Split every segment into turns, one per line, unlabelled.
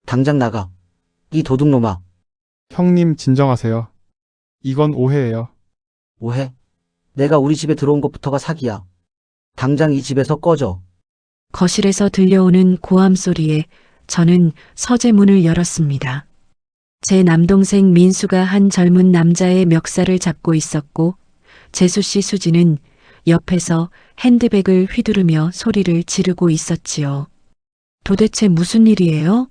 당장 나가. 이 도둑놈아.
형님 진정하세요. 이건 오해예요.
오해? 내가 우리 집에 들어온 것부터가 사기야. 당장 이 집에서 꺼져.
거실에서 들려오는 고함 소리에 저는 서재문을 열었습니다. 제 남동생 민수가 한 젊은 남자의 멱살을 잡고 있었고 재수 씨 수지는 옆에서 핸드백을 휘두르며 소리를 지르고 있었지요. 도대체 무슨 일이에요?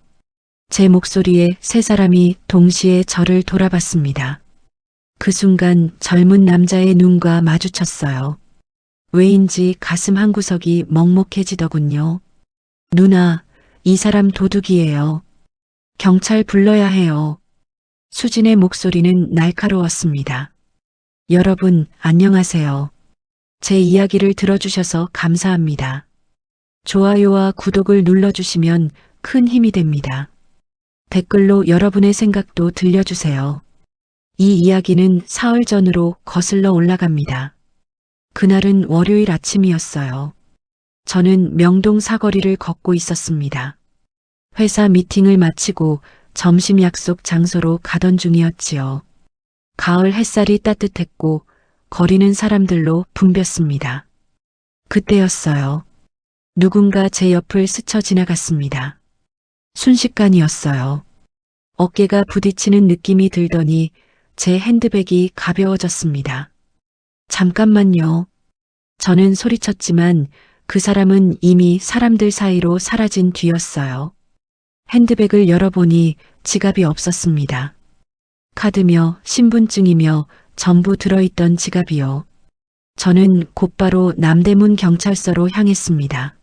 제 목소리에 세 사람이 동시에 저를 돌아봤습니다. 그 순간 젊은 남자의 눈과 마주쳤어요. 왜인지 가슴 한구석이 먹먹해지더군요. 누나, 이 사람 도둑이에요. 경찰 불러야 해요. 수진의 목소리는 날카로웠습니다. 여러분, 안녕하세요. 제 이야기를 들어주셔서 감사합니다. 좋아요와 구독을 눌러주시면 큰 힘이 됩니다. 댓글로 여러분의 생각도 들려주세요. 이 이야기는 사흘 전으로 거슬러 올라갑니다. 그날은 월요일 아침이었어요. 저는 명동 사거리를 걷고 있었습니다. 회사 미팅을 마치고 점심 약속 장소로 가던 중이었지요. 가을 햇살이 따뜻했고 거리는 사람들로 붐볐습니다. 그때였어요. 누군가 제 옆을 스쳐 지나갔습니다. 순식간이었어요. 어깨가 부딪히는 느낌이 들더니 제 핸드백이 가벼워졌습니다. 잠깐만요. 저는 소리쳤지만 그 사람은 이미 사람들 사이로 사라진 뒤였어요. 핸드백을 열어보니 지갑이 없었습니다. 카드며 신분증이며 전부 들어있던 지갑이요. 저는 곧바로 남대문 경찰서로 향했습니다.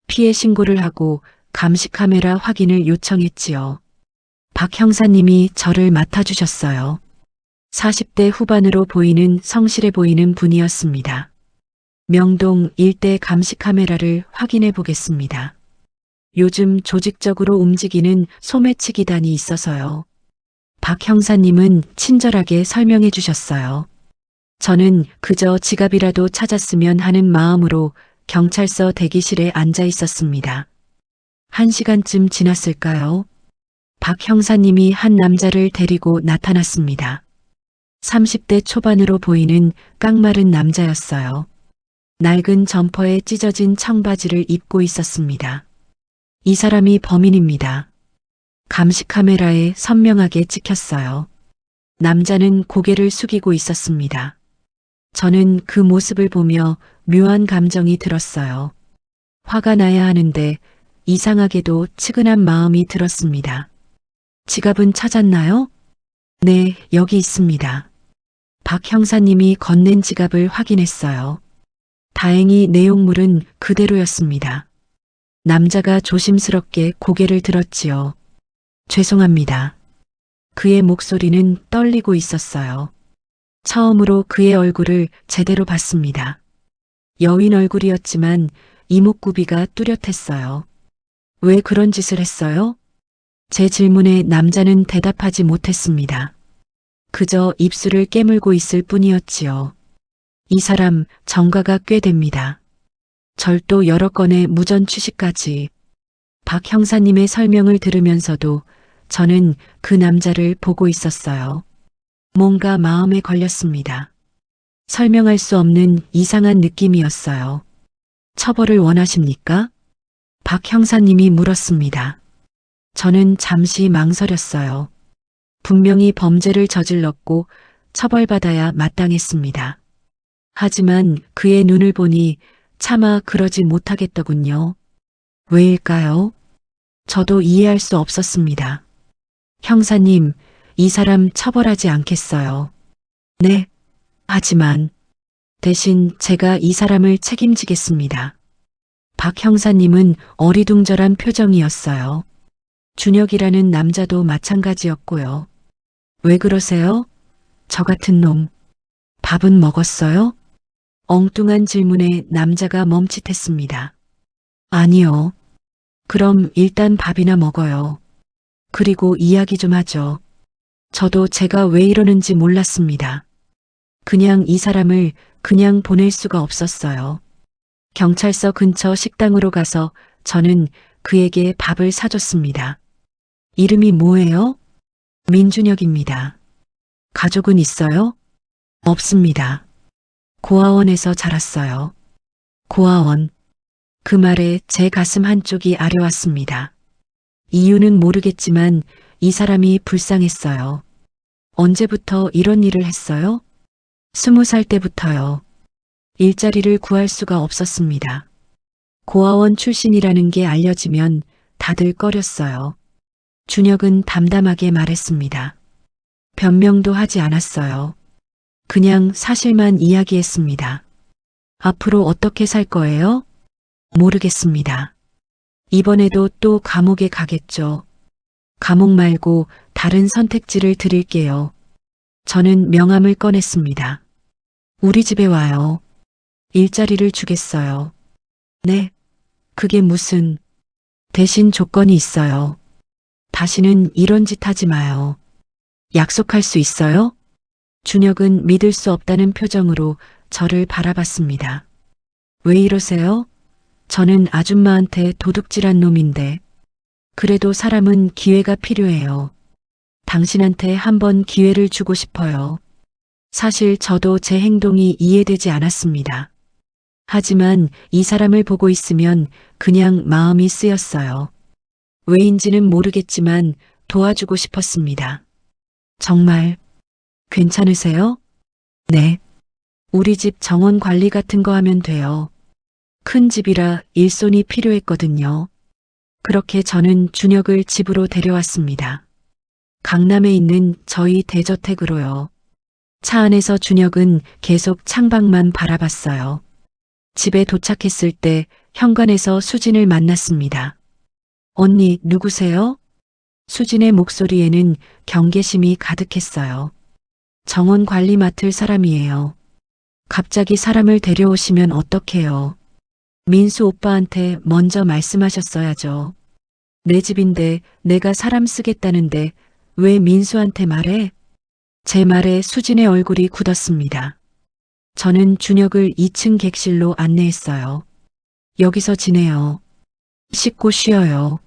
피해 신고를 하고 감시 카메라 확인을 요청했지요. 박 형사님이 저를 맡아주셨어요. 40대 후반으로 보이는 성실해 보이는 분이었습니다. 명동 일대 감시 카메라를 확인해 보겠습니다. 요즘 조직적으로 움직이는 소매치 기단이 있어서요. 박 형사님은 친절하게 설명해 주셨어요. 저는 그저 지갑이라도 찾았으면 하는 마음으로 경찰서 대기실에 앉아 있었습니다. 1시간쯤 지났을까요? 박 형사님이 한 남자를 데리고 나타났습니다. 30대 초반으로 보이는 깡마른 남자였어요. 낡은 점퍼에 찢어진 청바지를 입고 있었습니다. 이 사람이 범인입니다. 감시 카메라에 선명하게 찍혔어요. 남자는 고개를 숙이고 있었습니다. 저는 그 모습을 보며 묘한 감정이 들었어요. 화가 나야 하는데 이상하게도 측은한 마음이 들었습니다. 지갑은 찾았나요? 네, 여기 있습니다. 박 형사님이 건넨 지갑을 확인했어요. 다행히 내용물은 그대로였습니다. 남자가 조심스럽게 고개를 들었지요. 죄송합니다. 그의 목소리는 떨리고 있었어요. 처음으로 그의 얼굴을 제대로 봤습니다. 여인 얼굴이었지만 이목구비가 뚜렷했어요. 왜 그런 짓을 했어요? 제 질문에 남자는 대답하지 못했습니다. 그저 입술을 깨물고 있을 뿐이었지요. 이 사람 정가가 꽤 됩니다. 절도 여러 건의 무전 취식까지. 박 형사님의 설명을 들으면서도 저는 그 남자를 보고 있었어요. 뭔가 마음에 걸렸습니다. 설명할 수 없는 이상한 느낌이었어요. 처벌을 원하십니까? 박 형사님이 물었습니다. 저는 잠시 망설였어요. 분명히 범죄를 저질렀고 처벌받아야 마땅했습니다. 하지만 그의 눈을 보니 차마 그러지 못하겠더군요. 왜일까요? 저도 이해할 수 없었습니다. 형사님, 이 사람 처벌하지 않겠어요. 네, 하지만 대신 제가 이 사람을 책임지겠습니다. 박 형사님은 어리둥절한 표정이었어요. 준혁이라는 남자도 마찬가지였고요. 왜 그러세요? 저 같은 놈. 밥은 먹었어요? 엉뚱한 질문에 남자가 멈칫했습니다. 아니요. 그럼 일단 밥이나 먹어요. 그리고 이야기 좀 하죠. 저도 제가 왜 이러는지 몰랐습니다. 그냥 이 사람을 그냥 보낼 수가 없었어요. 경찰서 근처 식당으로 가서 저는 그에게 밥을 사줬습니다. 이름이 뭐예요? 민준혁입니다. 가족은 있어요? 없습니다. 고아원에서 자랐어요. 고아원. 그 말에 제 가슴 한쪽이 아려왔습니다. 이유는 모르겠지만 이 사람이 불쌍했어요. 언제부터 이런 일을 했어요? 20살 때부터요. 일자리를 구할 수가 없었습니다. 고아원 출신이라는 게 알려지면 다들 꺼렸어요. 준혁은 담담하게 말했습니다. 변명도 하지 않았어요. 그냥 사실만 이야기했습니다. 앞으로 어떻게 살 거예요? 모르겠습니다. 이번에도 또 감옥에 가겠죠. 감옥 말고 다른 선택지를 드릴게요. 저는 명함을 꺼냈습니다. 우리 집에 와요. 일자리를 주겠어요. 네. 그게 무슨 대신 조건이 있어요. 다시는 이런 짓 하지 마요. 약속할 수 있어요? 준혁은 믿을 수 없다는 표정으로 저를 바라봤습니다. 왜 이러세요? 저는 아줌마한테 도둑질한 놈인데. 그래도 사람은 기회가 필요해요. 당신한테 한번 기회를 주고 싶어요. 사실 저도 제 행동이 이해되지 않았습니다. 하지만 이 사람을 보고 있으면 그냥 마음이 쓰였어요. 왜인지는 모르겠지만 도와주고 싶었습니다. 정말 괜찮으세요? 네. 우리 집 정원 관리 같은 거 하면 돼요. 큰 집이라 일손이 필요했거든요. 그렇게 저는 준혁을 집으로 데려왔습니다. 강남에 있는 저희 대저택으로요. 차 안에서 준혁은 계속 창밖만 바라봤어요. 집에 도착했을 때 현관에서 수진을 만났습니다. 언니, 누구세요? 수진의 목소리에는 경계심이 가득했어요. 정원 관리 맡을 사람이에요. 갑자기 사람을 데려오시면 어떡해요? 민수 오빠한테 먼저 말씀하셨어야죠. 내 집인데 내가 사람 쓰겠다는데 왜 민수한테 말해? 제 말에 수진의 얼굴이 굳었습니다. 저는 준혁을 2층 객실로 안내했어요. 여기서 지내요. 씻고 쉬어요.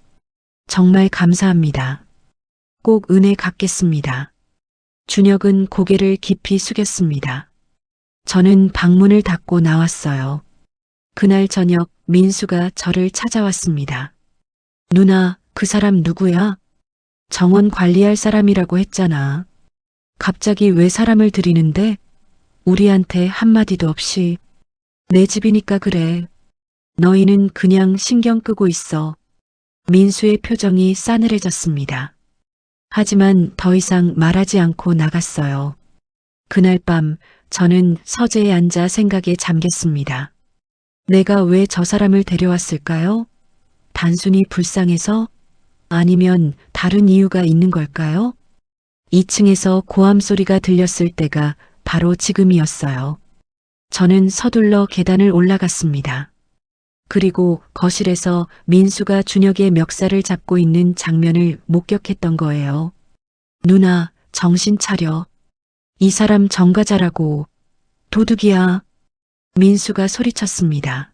정말 감사합니다. 꼭 은혜 갚겠습니다. 준혁은 고개를 깊이 숙였습니다. 저는 방문을 닫고 나왔어요. 그날 저녁 민수가 저를 찾아왔습니다. 누나, 그 사람 누구야? 정원 관리할 사람이라고 했잖아. 갑자기 왜 사람을 들이는데? 우리한테 한마디도 없이. 내 집이니까 그래. 너희는 그냥 신경 끄고 있어. 민수의 표정이 싸늘해졌습니다. 하지만 더 이상 말하지 않고 나갔어요. 그날 밤 저는 서재에 앉아 생각에 잠겼습니다. 내가 왜 저 사람을 데려왔을까요? 단순히 불쌍해서? 아니면 다른 이유가 있는 걸까요? 2층에서 고함 소리가 들렸을 때가 바로 지금이었어요. 저는 서둘러 계단을 올라갔습니다. 그리고 거실에서 민수가 준혁의 멱살을 잡고 있는 장면을 목격했던 거예요. 누나, 정신 차려. 이 사람 정과자라고. 도둑이야. 민수가 소리쳤습니다.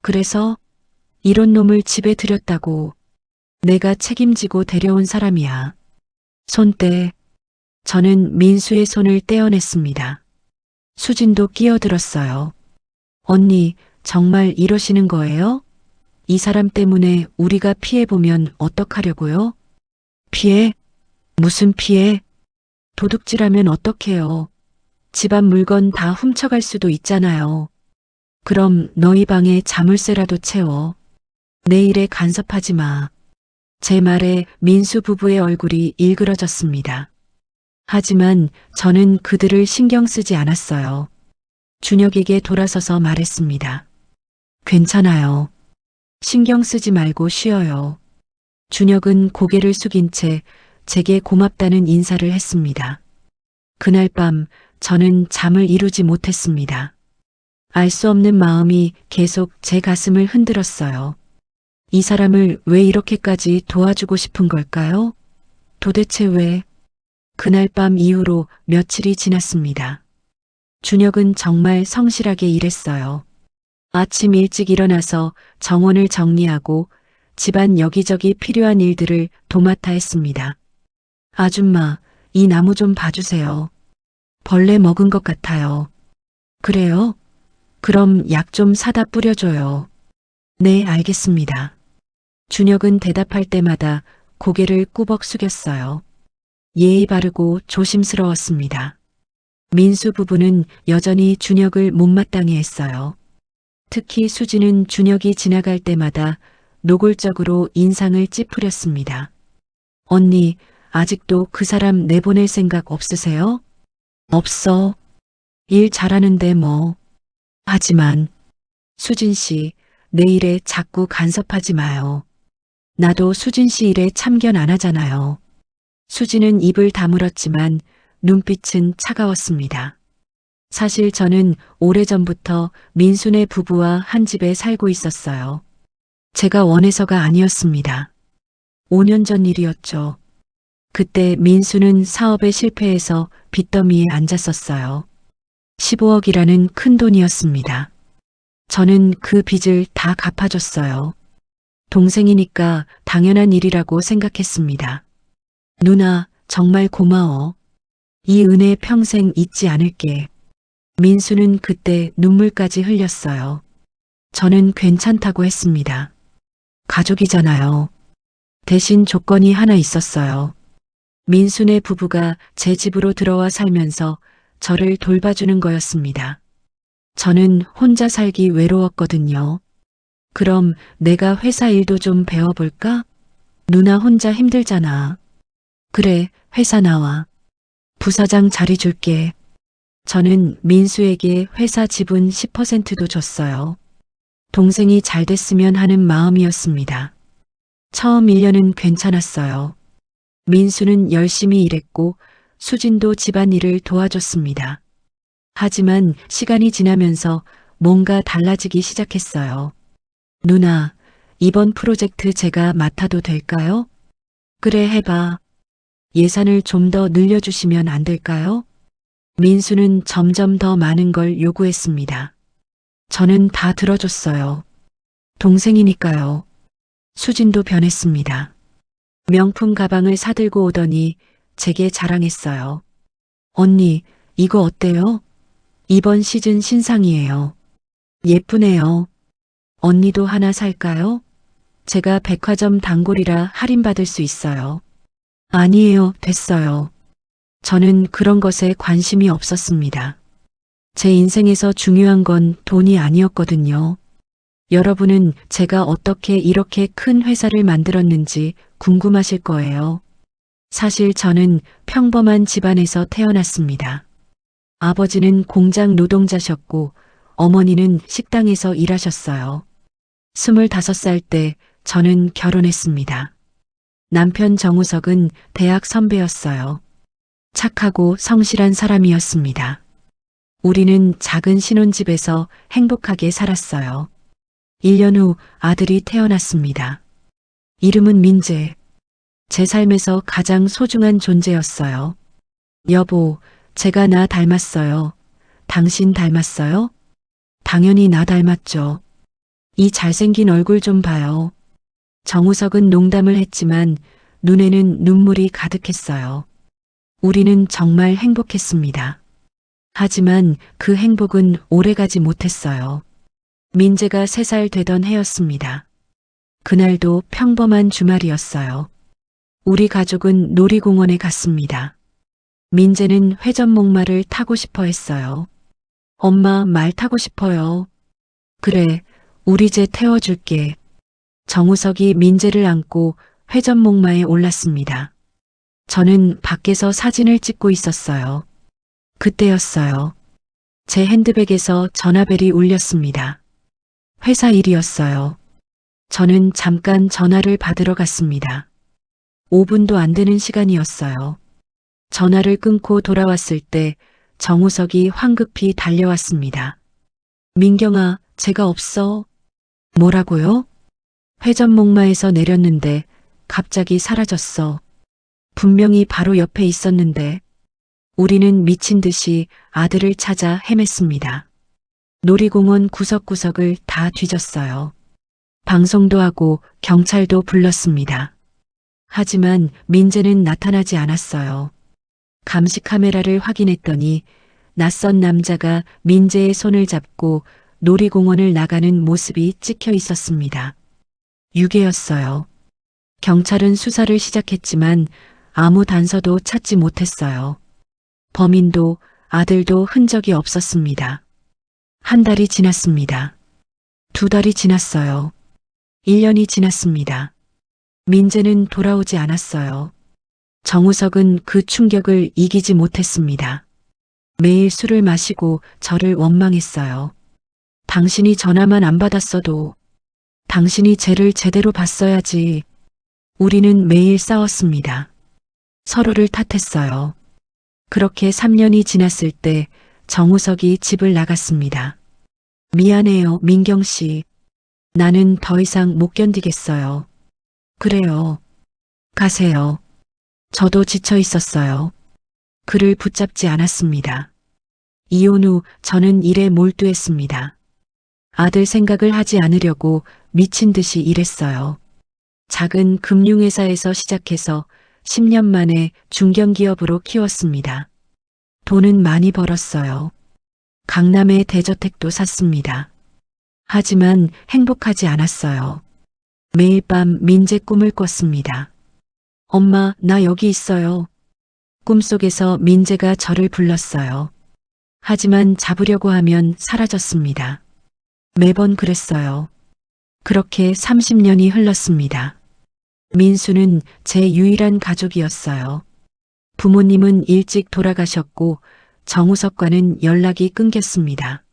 그래서 이런 놈을 집에 들였다고. 내가 책임지고 데려온 사람이야. 손 떼. 저는 민수의 손을 떼어냈습니다. 수진도 끼어들었어요. 언니, 정말 이러시는 거예요? 이 사람 때문에 우리가 피해보면 어떡하려고요? 피해? 무슨 피해? 도둑질하면 어떡해요? 집안 물건 다 훔쳐갈 수도 있잖아요. 그럼 너희 방에 자물쇠라도 채워. 내 일에 간섭하지 마. 제 말에 민수 부부의 얼굴이 일그러졌습니다. 하지만 저는 그들을 신경 쓰지 않았어요. 준혁에게 돌아서서 말했습니다. 괜찮아요. 신경 쓰지 말고 쉬어요. 준혁은 고개를 숙인 채 제게 고맙다는 인사를 했습니다. 그날 밤 저는 잠을 이루지 못했습니다. 알 수 없는 마음이 계속 제 가슴을 흔들었어요. 이 사람을 왜 이렇게까지 도와주고 싶은 걸까요? 도대체 왜? 그날 밤 이후로 며칠이 지났습니다. 준혁은 정말 성실하게 일했어요. 아침 일찍 일어나서 정원을 정리하고 집안 여기저기 필요한 일들을 도맡아 했습니다. 아줌마, 이 나무 좀 봐주세요. 벌레 먹은 것 같아요. 그래요? 그럼 약 좀 사다 뿌려줘요. 네, 알겠습니다. 준혁은 대답할 때마다 고개를 꾸벅 숙였어요. 예의 바르고 조심스러웠습니다. 민수 부부는 여전히 준혁을 못마땅해 했어요. 특히 수지는 준혁이 지나갈 때마다 노골적으로 인상을 찌푸렸습니다. 언니, 아직도 그 사람 내보낼 생각 없으세요? 없어. 일 잘하는데 뭐. 하지만 수진 씨, 내 일에 자꾸 간섭하지 마요. 나도 수진 씨 일에 참견 안 하잖아요. 수지는 입을 다물었지만 눈빛은 차가웠습니다. 사실 저는 오래전부터 민수네 부부와 한 집에 살고 있었어요. 제가 원해서가 아니었습니다. 5년 전 일이었죠. 그때 민수는 사업에 실패해서 빚더미에 앉았었어요. 15억이라는 큰 돈이었습니다. 저는 그 빚을 다 갚아줬어요. 동생이니까 당연한 일이라고 생각했습니다. 누나, 정말 고마워. 이 은혜 평생 잊지 않을게. 민수는 그때 눈물까지 흘렸어요. 저는 괜찮다고 했습니다. 가족이잖아요. 대신 조건이 하나 있었어요. 민수네 부부가 제 집으로 들어와 살면서 저를 돌봐주는 거였습니다. 저는 혼자 살기 외로웠거든요. 그럼 내가 회사 일도 좀 배워볼까? 누나 혼자 힘들잖아. 그래, 회사 나와. 부사장 자리 줄게. 저는 민수에게 회사 지분 10%도 줬어요. 동생이 잘 됐으면 하는 마음이었습니다. 처음 1년은 괜찮았어요. 민수는 열심히 일했고 수진도 집안일을 도와줬습니다. 하지만 시간이 지나면서 뭔가 달라지기 시작했어요. 누나, 이번 프로젝트 제가 맡아도 될까요? 그래, 해봐. 예산을 좀 더 늘려주시면 안 될까요? 민수는 점점 더 많은 걸 요구했습니다. 저는 다 들어줬어요. 동생이니까요. 수진도 변했습니다. 명품 가방을 사들고 오더니 제게 자랑했어요. 언니, 이거 어때요? 이번 시즌 신상이에요. 예쁘네요. 언니도 하나 살까요? 제가 백화점 단골이라 할인받을 수 있어요. 아니에요, 됐어요. 저는 그런 것에 관심이 없었습니다. 제 인생에서 중요한 건 돈이 아니었거든요. 여러분은 제가 어떻게 이렇게 큰 회사를 만들었는지 궁금하실 거예요. 사실 저는 평범한 집안에서 태어났습니다. 아버지는 공장 노동자셨고 어머니는 식당에서 일하셨어요. 25살 때 저는 결혼했습니다. 남편 정우석은 대학 선배였어요. 착하고 성실한 사람이었습니다. 우리는 작은 신혼집에서 행복하게 살았어요. 1년 후 아들이 태어났습니다. 이름은 민재. 제 삶에서 가장 소중한 존재였어요. 여보, 제가 나 닮았어요. 당신 닮았어요? 당연히 나 닮았죠. 이 잘생긴 얼굴 좀 봐요. 정우석은 농담을 했지만 눈에는 눈물이 가득했어요. 우리는 정말 행복했습니다. 하지만 그 행복은 오래가지 못했어요. 민재가 3살 되던 해였습니다. 그날도 평범한 주말이었어요. 우리 가족은 놀이공원에 갔습니다. 민재는 회전목마를 타고 싶어 했어요. 엄마, 말 타고 싶어요. 그래, 우리 제 태워줄게. 정우석이 민재를 안고 회전목마에 올랐습니다. 저는 밖에서 사진을 찍고 있었어요. 그때였어요. 제 핸드백에서 전화벨이 울렸습니다. 회사 일이었어요. 저는 잠깐 전화를 받으러 갔습니다. 5분도 안 되는 시간이었어요. 전화를 끊고 돌아왔을 때 정우석이 황급히 달려왔습니다. 민경아, 제가 없어. 뭐라고요? 회전목마에서 내렸는데 갑자기 사라졌어. 분명히 바로 옆에 있었는데. 우리는 미친 듯이 아들을 찾아 헤맸습니다. 놀이공원 구석구석을 다 뒤졌어요. 방송도 하고 경찰도 불렀습니다. 하지만 민재는 나타나지 않았어요. 감시 카메라를 확인했더니 낯선 남자가 민재의 손을 잡고 놀이공원을 나가는 모습이 찍혀 있었습니다. 유괴였어요. 경찰은 수사를 시작했지만 아무 단서도 찾지 못했어요. 범인도 아들도 흔적이 없었습니다. 한 달이 지났습니다. 2달이 지났어요. 1년이 지났습니다. 민재는 돌아오지 않았어요. 정우석은 그 충격을 이기지 못했습니다. 매일 술을 마시고 저를 원망했어요. 당신이 전화만 안 받았어도 당신이 쟤를 제대로 봤어야지. 우리는 매일 싸웠습니다. 서로를 탓했어요. 그렇게 3년이 지났을 때 정우석이 집을 나갔습니다. 미안해요, 민경 씨. 나는 더 이상 못 견디겠어요. 그래요. 가세요. 저도 지쳐 있었어요. 그를 붙잡지 않았습니다. 이혼 후 저는 일에 몰두했습니다. 아들 생각을 하지 않으려고 미친 듯이 일했어요. 작은 금융회사에서 시작해서 10년 만에 중견기업으로 키웠습니다. 돈은 많이 벌었어요. 강남에 대저택도 샀습니다. 하지만 행복하지 않았어요. 매일 밤 민재 꿈을 꿨습니다. 엄마, 나 여기 있어요. 꿈속에서 민재가 저를 불렀어요. 하지만 잡으려고 하면 사라졌습니다. 매번 그랬어요. 그렇게 30년이 흘렀습니다. 민수는 제 유일한 가족이었어요. 부모님은 일찍 돌아가셨고 정우석과는 연락이 끊겼습니다.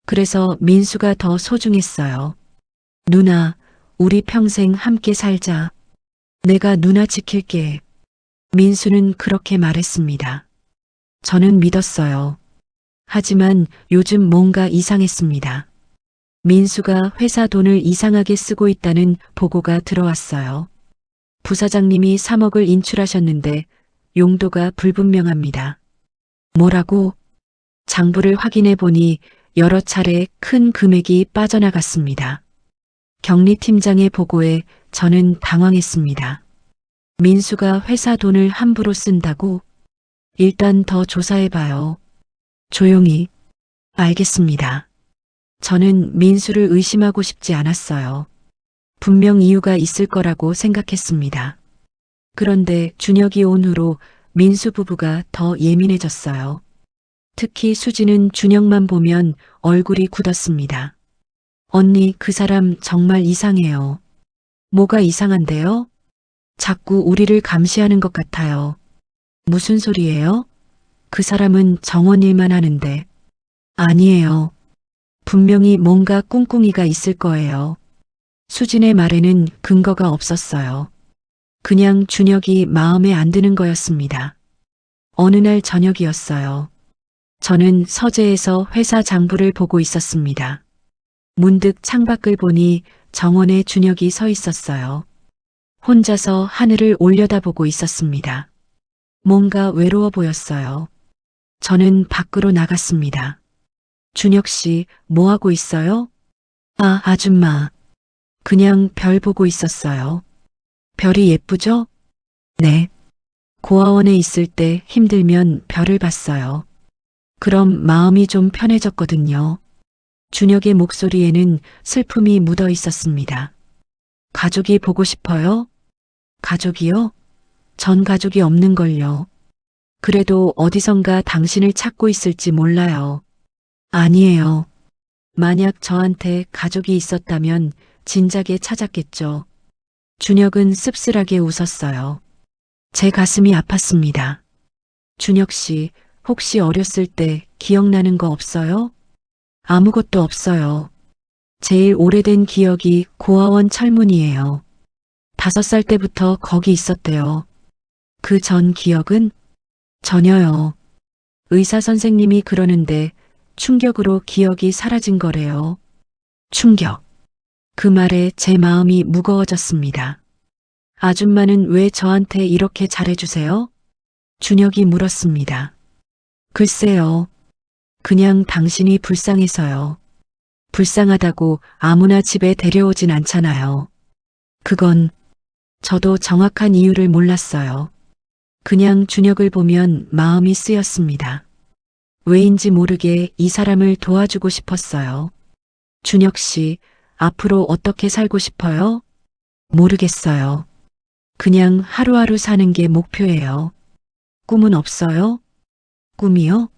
그래서 민수가 더 소중했어요. 누나, 우리 평생 함께 살자. 내가 누나 지킬게. 민수는 그렇게 말했습니다. 저는 믿었어요. 하지만 요즘 뭔가 이상했습니다. 민수가 회사 돈을 이상하게 쓰고 있다는 보고가 들어왔어요. 부사장님이 3억을 인출하셨는데 용도가 불분명합니다. 뭐라고? 장부를 확인해 보니 여러 차례 큰 금액이 빠져나갔습니다. 경리팀장의 보고에 저는 당황했습니다. 민수가 회사 돈을 함부로 쓴다고? 일단 더 조사해봐요. 조용히. 알겠습니다. 저는 민수를 의심하고 싶지 않았어요. 분명 이유가 있을 거라고 생각했습니다. 그런데 준혁이 온 후로 민수 부부가 더 예민해졌어요. 특히 수지는 준혁만 보면 얼굴이 굳었습니다. 언니, 그 사람 정말 이상해요. 뭐가 이상한데요? 자꾸 우리를 감시하는 것 같아요. 무슨 소리예요? 그 사람은 정원 일만 하는데. 아니에요. 분명히 뭔가 꿍꿍이가 있을 거예요. 수진의 말에는 근거가 없었어요. 그냥 준혁이 마음에 안 드는 거였습니다. 어느 날 저녁이었어요. 저는 서재에서 회사 장부를 보고 있었습니다. 문득 창밖을 보니 정원에 준혁이 서 있었어요. 혼자서 하늘을 올려다보고 있었습니다. 뭔가 외로워 보였어요. 저는 밖으로 나갔습니다. 준혁 씨, 뭐 하고 있어요? 아, 아줌마. 그냥 별 보고 있었어요. 별이 예쁘죠? 네. 고아원에 있을 때 힘들면 별을 봤어요. 그럼 마음이 좀 편해졌거든요. 준혁의 목소리에는 슬픔이 묻어 있었습니다. 가족이 보고 싶어요? 가족이요? 전 가족이 없는걸요. 그래도 어디선가 당신을 찾고 있을지 몰라요. 아니에요. 만약 저한테 가족이 있었다면 진작에 찾았겠죠. 준혁은 씁쓸하게 웃었어요. 제 가슴이 아팠습니다. 준혁 씨, 혹시 어렸을 때 기억나는 거 없어요? 아무것도 없어요. 제일 오래된 기억이 고아원 철문이에요. 5살 때부터 거기 있었대요. 그 전 기억은? 전혀요. 의사 선생님이 그러는데 충격으로 기억이 사라진 거래요. 충격. 그 말에 제 마음이 무거워졌습니다. 아줌마는 왜 저한테 이렇게 잘해주세요? 준혁이 물었습니다. 글쎄요. 그냥 당신이 불쌍해서요. 불쌍하다고 아무나 집에 데려오진 않잖아요. 그건 저도 정확한 이유를 몰랐어요. 그냥 준혁을 보면 마음이 쓰였습니다. 왜인지 모르게 이 사람을 도와주고 싶었어요. 준혁 씨, 앞으로 어떻게 살고 싶어요? 모르겠어요. 그냥 하루하루 사는 게 목표예요. 꿈은 없어요? 꿈이요?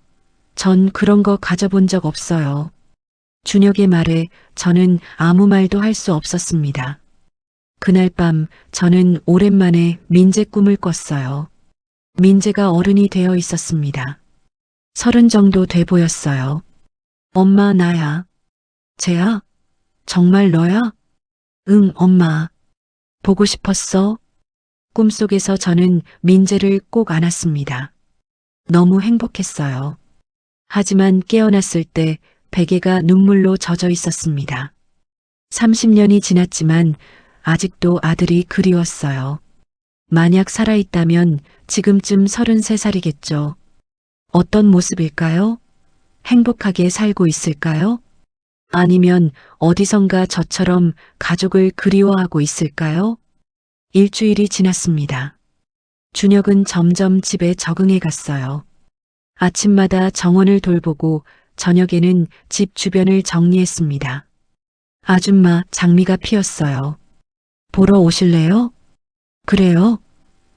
전 그런 거 가져본 적 없어요. 준혁의 말에 저는 아무 말도 할 수 없었습니다. 그날 밤 저는 오랜만에 민재 꿈을 꿨어요. 민재가 어른이 되어 있었습니다. 30 정도 돼 보였어요. 엄마, 나야. 쟤야? 정말 너야? 응, 엄마. 보고 싶었어? 꿈속에서 저는 민재를 꼭 안았습니다. 너무 행복했어요. 하지만 깨어났을 때 베개가 눈물로 젖어 있었습니다. 30년이 지났지만 아직도 아들이 그리웠어요. 만약 살아있다면 지금쯤 33살이겠죠. 어떤 모습일까요? 행복하게 살고 있을까요? 아니면 어디선가 저처럼 가족을 그리워하고 있을까요? 일주일이 지났습니다. 준혁은 점점 집에 적응해 갔어요. 아침마다 정원을 돌보고 저녁에는 집 주변을 정리했습니다. 아줌마, 장미가 피었어요. 보러 오실래요? 그래요.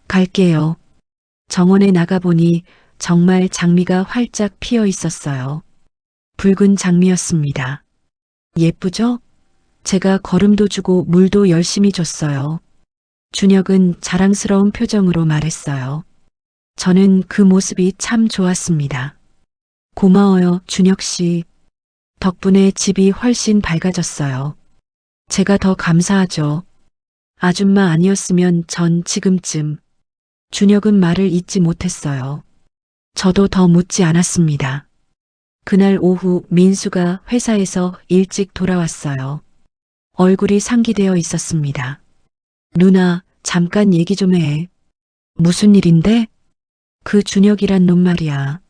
갈게요. 정원에 나가보니 정말 장미가 활짝 피어 있었어요. 붉은 장미였습니다. 예쁘죠? 제가 거름도 주고 물도 열심히 줬어요. 준혁은 자랑스러운 표정으로 말했어요. 저는 그 모습이 참 좋았습니다. 고마워요, 준혁 씨. 덕분에 집이 훨씬 밝아졌어요. 제가 더 감사하죠. 아줌마 아니었으면 전 지금쯤. 준혁은 말을 잇지 못했어요. 저도 더 묻지 않았습니다. 그날 오후 민수가 회사에서 일찍 돌아왔어요. 얼굴이 상기되어 있었습니다. 누나, 잠깐 얘기 좀 해. 무슨 일인데? 그 준혁이란 놈 말이야.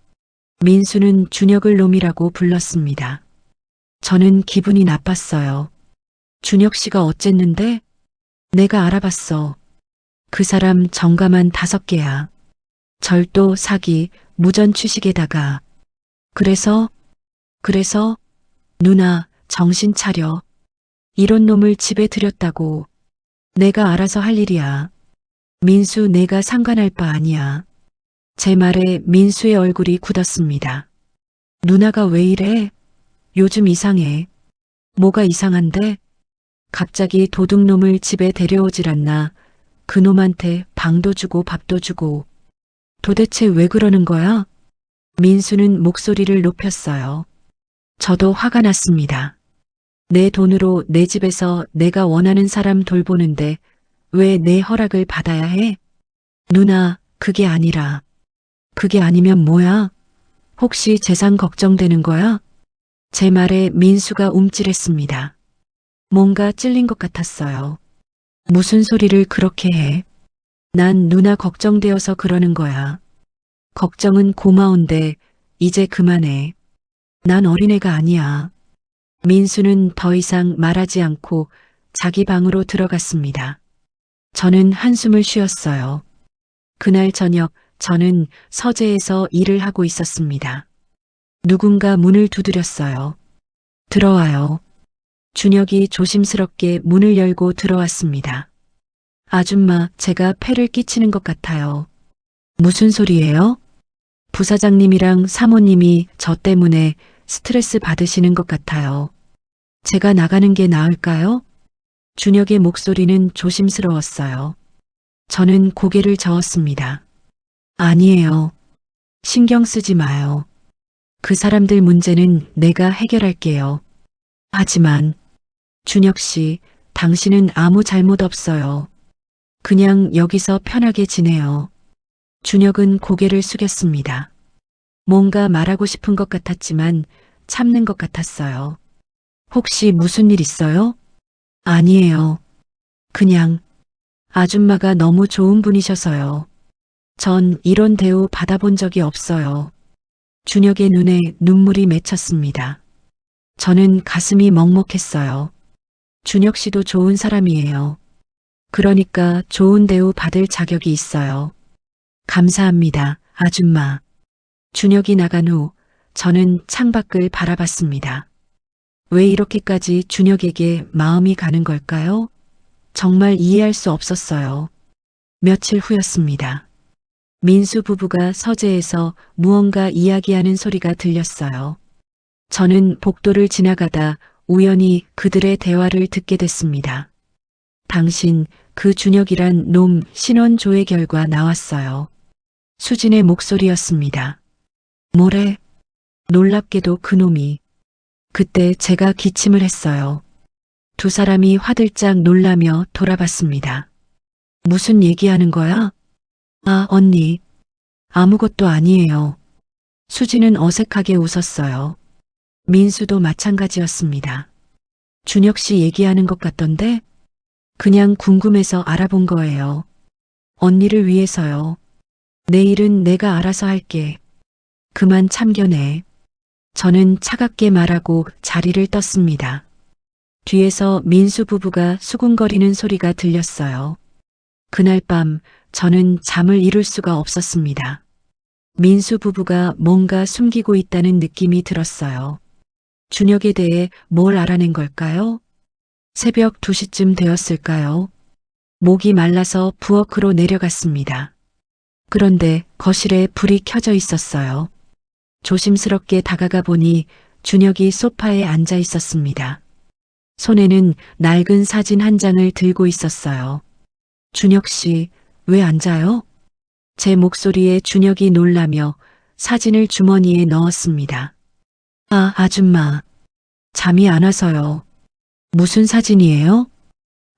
민수는 준혁을 놈이라고 불렀습니다. 저는 기분이 나빴어요. 준혁 씨가 어쨌는데? 내가 알아봤어. 그 사람 정가만 5개야. 절도, 사기, 무전 취식에다가. 그래서? 누나, 정신 차려. 이런 놈을 집에 들였다고. 내가 알아서 할 일이야. 민수, 내가 상관할 바 아니야. 제 말에 민수의 얼굴이 굳었습니다. 누나가 왜 이래? 요즘 이상해. 뭐가 이상한데? 갑자기 도둑놈을 집에 데려오질 않나. 그놈한테 방도 주고 밥도 주고. 도대체 왜 그러는 거야? 민수는 목소리를 높였어요. 저도 화가 났습니다. 내 돈으로 내 집에서 내가 원하는 사람 돌보는데 왜 내 허락을 받아야 해? 누나, 그게 아니라. 그게 아니면 뭐야? 혹시 재산 걱정되는 거야? 제 말에 민수가 움찔했습니다. 뭔가 찔린 것 같았어요. 무슨 소리를 그렇게 해? 난 누나 걱정되어서 그러는 거야. 걱정은 고마운데 이제 그만해. 난 어린애가 아니야. 민수는 더 이상 말하지 않고 자기 방으로 들어갔습니다. 저는 한숨을 쉬었어요. 그날 저녁 저는 서재에서 일을 하고 있었습니다. 누군가 문을 두드렸어요. 들어와요. 준혁이 조심스럽게 문을 열고 들어왔습니다. 아줌마, 제가 폐를 끼치는 것 같아요. 무슨 소리예요? 부사장님이랑 사모님이 저 때문에 스트레스 받으시는 것 같아요. 제가 나가는 게 나을까요? 준혁의 목소리는 조심스러웠어요. 저는 고개를 저었습니다. 아니에요. 신경 쓰지 마요. 그 사람들 문제는 내가 해결할게요. 하지만 준혁 씨, 당신은 아무 잘못 없어요. 그냥 여기서 편하게 지내요. 준혁은 고개를 숙였습니다. 뭔가 말하고 싶은 것 같았지만 참는 것 같았어요. 혹시 무슨 일 있어요? 아니에요. 그냥 아줌마가 너무 좋은 분이셔서요. 전 이런 대우 받아본 적이 없어요. 준혁의 눈에 눈물이 맺혔습니다. 저는 가슴이 먹먹했어요. 준혁 씨도 좋은 사람이에요. 그러니까 좋은 대우 받을 자격이 있어요. 감사합니다, 아줌마. 준혁이 나간 후 저는 창밖을 바라봤습니다. 왜 이렇게까지 준혁에게 마음이 가는 걸까요? 정말 이해할 수 없었어요. 며칠 후였습니다. 민수 부부가 서재에서 무언가 이야기하는 소리가 들렸어요. 저는 복도를 지나가다 우연히 그들의 대화를 듣게 됐습니다. 당신 그 준혁이란 놈 신원 조회 결과 나왔어요. 수진의 목소리였습니다. 뭐래? 놀랍게도 그놈이. 그때 제가 기침을 했어요. 두 사람이 화들짝 놀라며 돌아봤습니다. 무슨 얘기하는 거야? 아, 언니. 아무것도 아니에요. 수진은 어색하게 웃었어요. 민수도 마찬가지였습니다. 준혁 씨 얘기하는 것 같던데? 그냥 궁금해서 알아본 거예요. 언니를 위해서요. 내일은 내가 알아서 할게. 그만 참견해. 저는 차갑게 말하고 자리를 떴습니다. 뒤에서 민수 부부가 수군거리는 소리가 들렸어요. 그날 밤 저는 잠을 이룰 수가 없었습니다. 민수 부부가 뭔가 숨기고 있다는 느낌이 들었어요. 준혁에 대해 뭘 알아낸 걸까요? 새벽 2시쯤 되었을까요? 목이 말라서 부엌으로 내려갔습니다. 그런데 거실에 불이 켜져 있었어요. 조심스럽게 다가가 보니 준혁이 소파에 앉아 있었습니다. 손에는 낡은 사진 한 장을 들고 있었어요. 준혁 씨, 왜 앉아요? 제 목소리에 준혁이 놀라며 사진을 주머니에 넣었습니다. 아, 아줌마. 잠이 안 와서요. 무슨 사진이에요?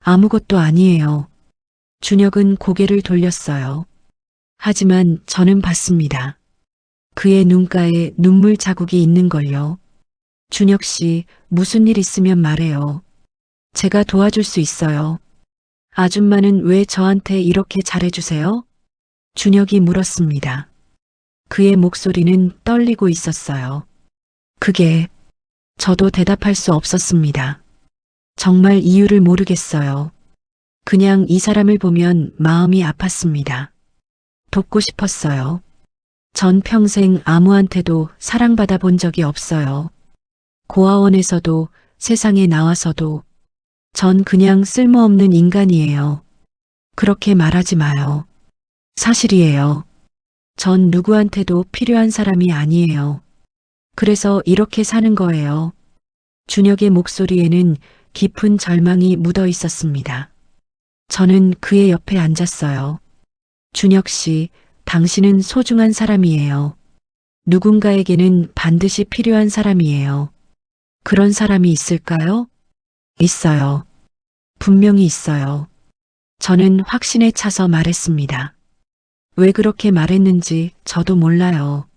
아무것도 아니에요. 준혁은 고개를 돌렸어요. 하지만 저는 봤습니다. 그의 눈가에 눈물 자국이 있는걸요. 준혁 씨, 무슨 일 있으면 말해요. 제가 도와줄 수 있어요. 아줌마는 왜 저한테 이렇게 잘해주세요? 준혁이 물었습니다. 그의 목소리는 떨리고 있었어요. 그게 저도 대답할 수 없었습니다. 정말 이유를 모르겠어요. 그냥 이 사람을 보면 마음이 아팠습니다. 돕고 싶었어요. 전 평생 아무한테도 사랑받아 본 적이 없어요. 고아원에서도 세상에 나와서도 전 그냥 쓸모없는 인간이에요. 그렇게 말하지 마요. 사실이에요. 전 누구한테도 필요한 사람이 아니에요. 그래서 이렇게 사는 거예요. 준혁의 목소리에는 깊은 절망이 묻어 있었습니다. 저는 그의 옆에 앉았어요. 준혁 씨, 당신은 소중한 사람이에요. 누군가에게는 반드시 필요한 사람이에요. 그런 사람이 있을까요? 있어요. 분명히 있어요. 저는 확신에 차서 말했습니다. 왜 그렇게 말했는지 저도 몰라요.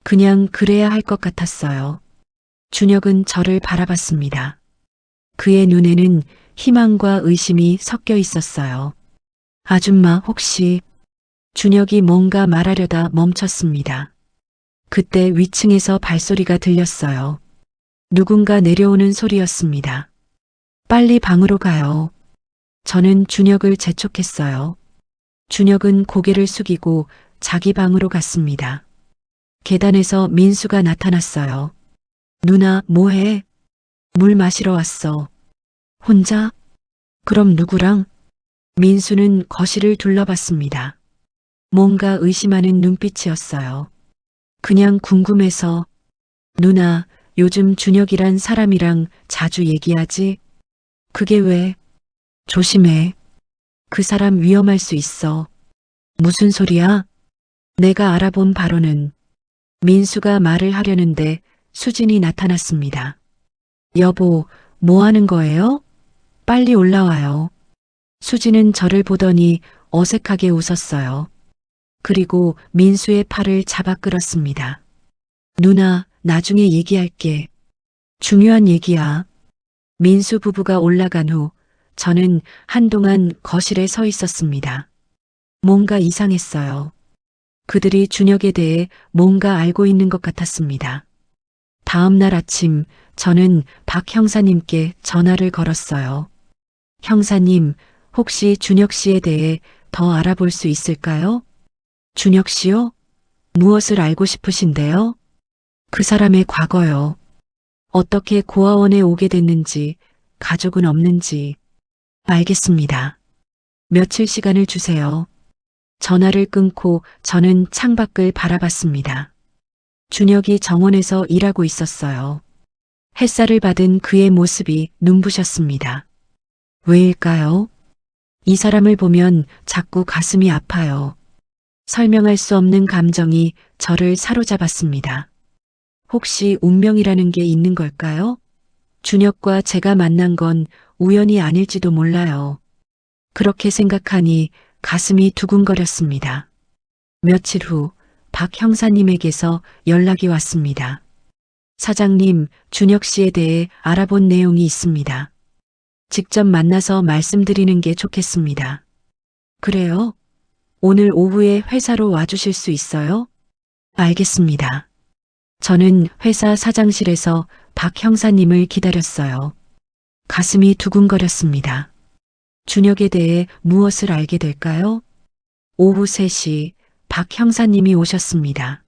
그냥 그래야 할 것 같았어요. 준혁은 저를 바라봤습니다. 그의 눈에는 희망과 의심이 섞여 있었어요. 아줌마, 혹시... 준혁이 뭔가 말하려다 멈췄습니다. 그때 위층에서 발소리가 들렸어요. 누군가 내려오는 소리였습니다. 빨리 방으로 가요. 저는 준혁을 재촉했어요. 준혁은 고개를 숙이고 자기 방으로 갔습니다. 계단에서 민수가 나타났어요. 누나, 뭐해? 물 마시러 왔어. 혼자? 그럼 누구랑? 민수는 거실을 둘러봤습니다. 뭔가 의심하는 눈빛이었어요. 그냥 궁금해서. 누나, 요즘 준혁이란 사람이랑 자주 얘기하지? 그게 왜? 조심해. 그 사람 위험할 수 있어. 무슨 소리야? 내가 알아본 바로는. 민수가 말을 하려는데 수진이 나타났습니다. 여보, 뭐 하는 거예요? 빨리 올라와요. 수진은 저를 보더니 어색하게 웃었어요. 그리고 민수의 팔을 잡아 끌었습니다. 누나, 나중에 얘기할게. 중요한 얘기야. 민수 부부가 올라간 후 저는 한동안 거실에 서 있었습니다. 뭔가 이상했어요. 그들이 준혁에 대해 뭔가 알고 있는 것 같았습니다. 다음 날 아침 저는 박 형사님께 전화를 걸었어요. 형사님, 혹시 준혁 씨에 대해 더 알아볼 수 있을까요? 준혁 씨요? 무엇을 알고 싶으신데요? 그 사람의 과거요. 어떻게 고아원에 오게 됐는지, 가족은 없는지. 알겠습니다. 며칠 시간을 주세요. 전화를 끊고 저는 창밖을 바라봤습니다. 준혁이 정원에서 일하고 있었어요. 햇살을 받은 그의 모습이 눈부셨습니다. 왜일까요? 이 사람을 보면 자꾸 가슴이 아파요. 설명할 수 없는 감정이 저를 사로잡았습니다. 혹시 운명이라는 게 있는 걸까요? 준혁과 제가 만난 건 우연이 아닐지도 몰라요. 그렇게 생각하니 가슴이 두근거렸습니다. 며칠 후 박 형사님에게서 연락이 왔습니다. 사장님, 준혁 씨에 대해 알아본 내용이 있습니다. 직접 만나서 말씀드리는 게 좋겠습니다. 그래요? 오늘 오후에 회사로 와주실 수 있어요? 알겠습니다. 저는 회사 사장실에서 박 형사님을 기다렸어요. 가슴이 두근거렸습니다. 준혁에 대해 무엇을 알게 될까요? 오후 3시 박 형사님이 오셨습니다.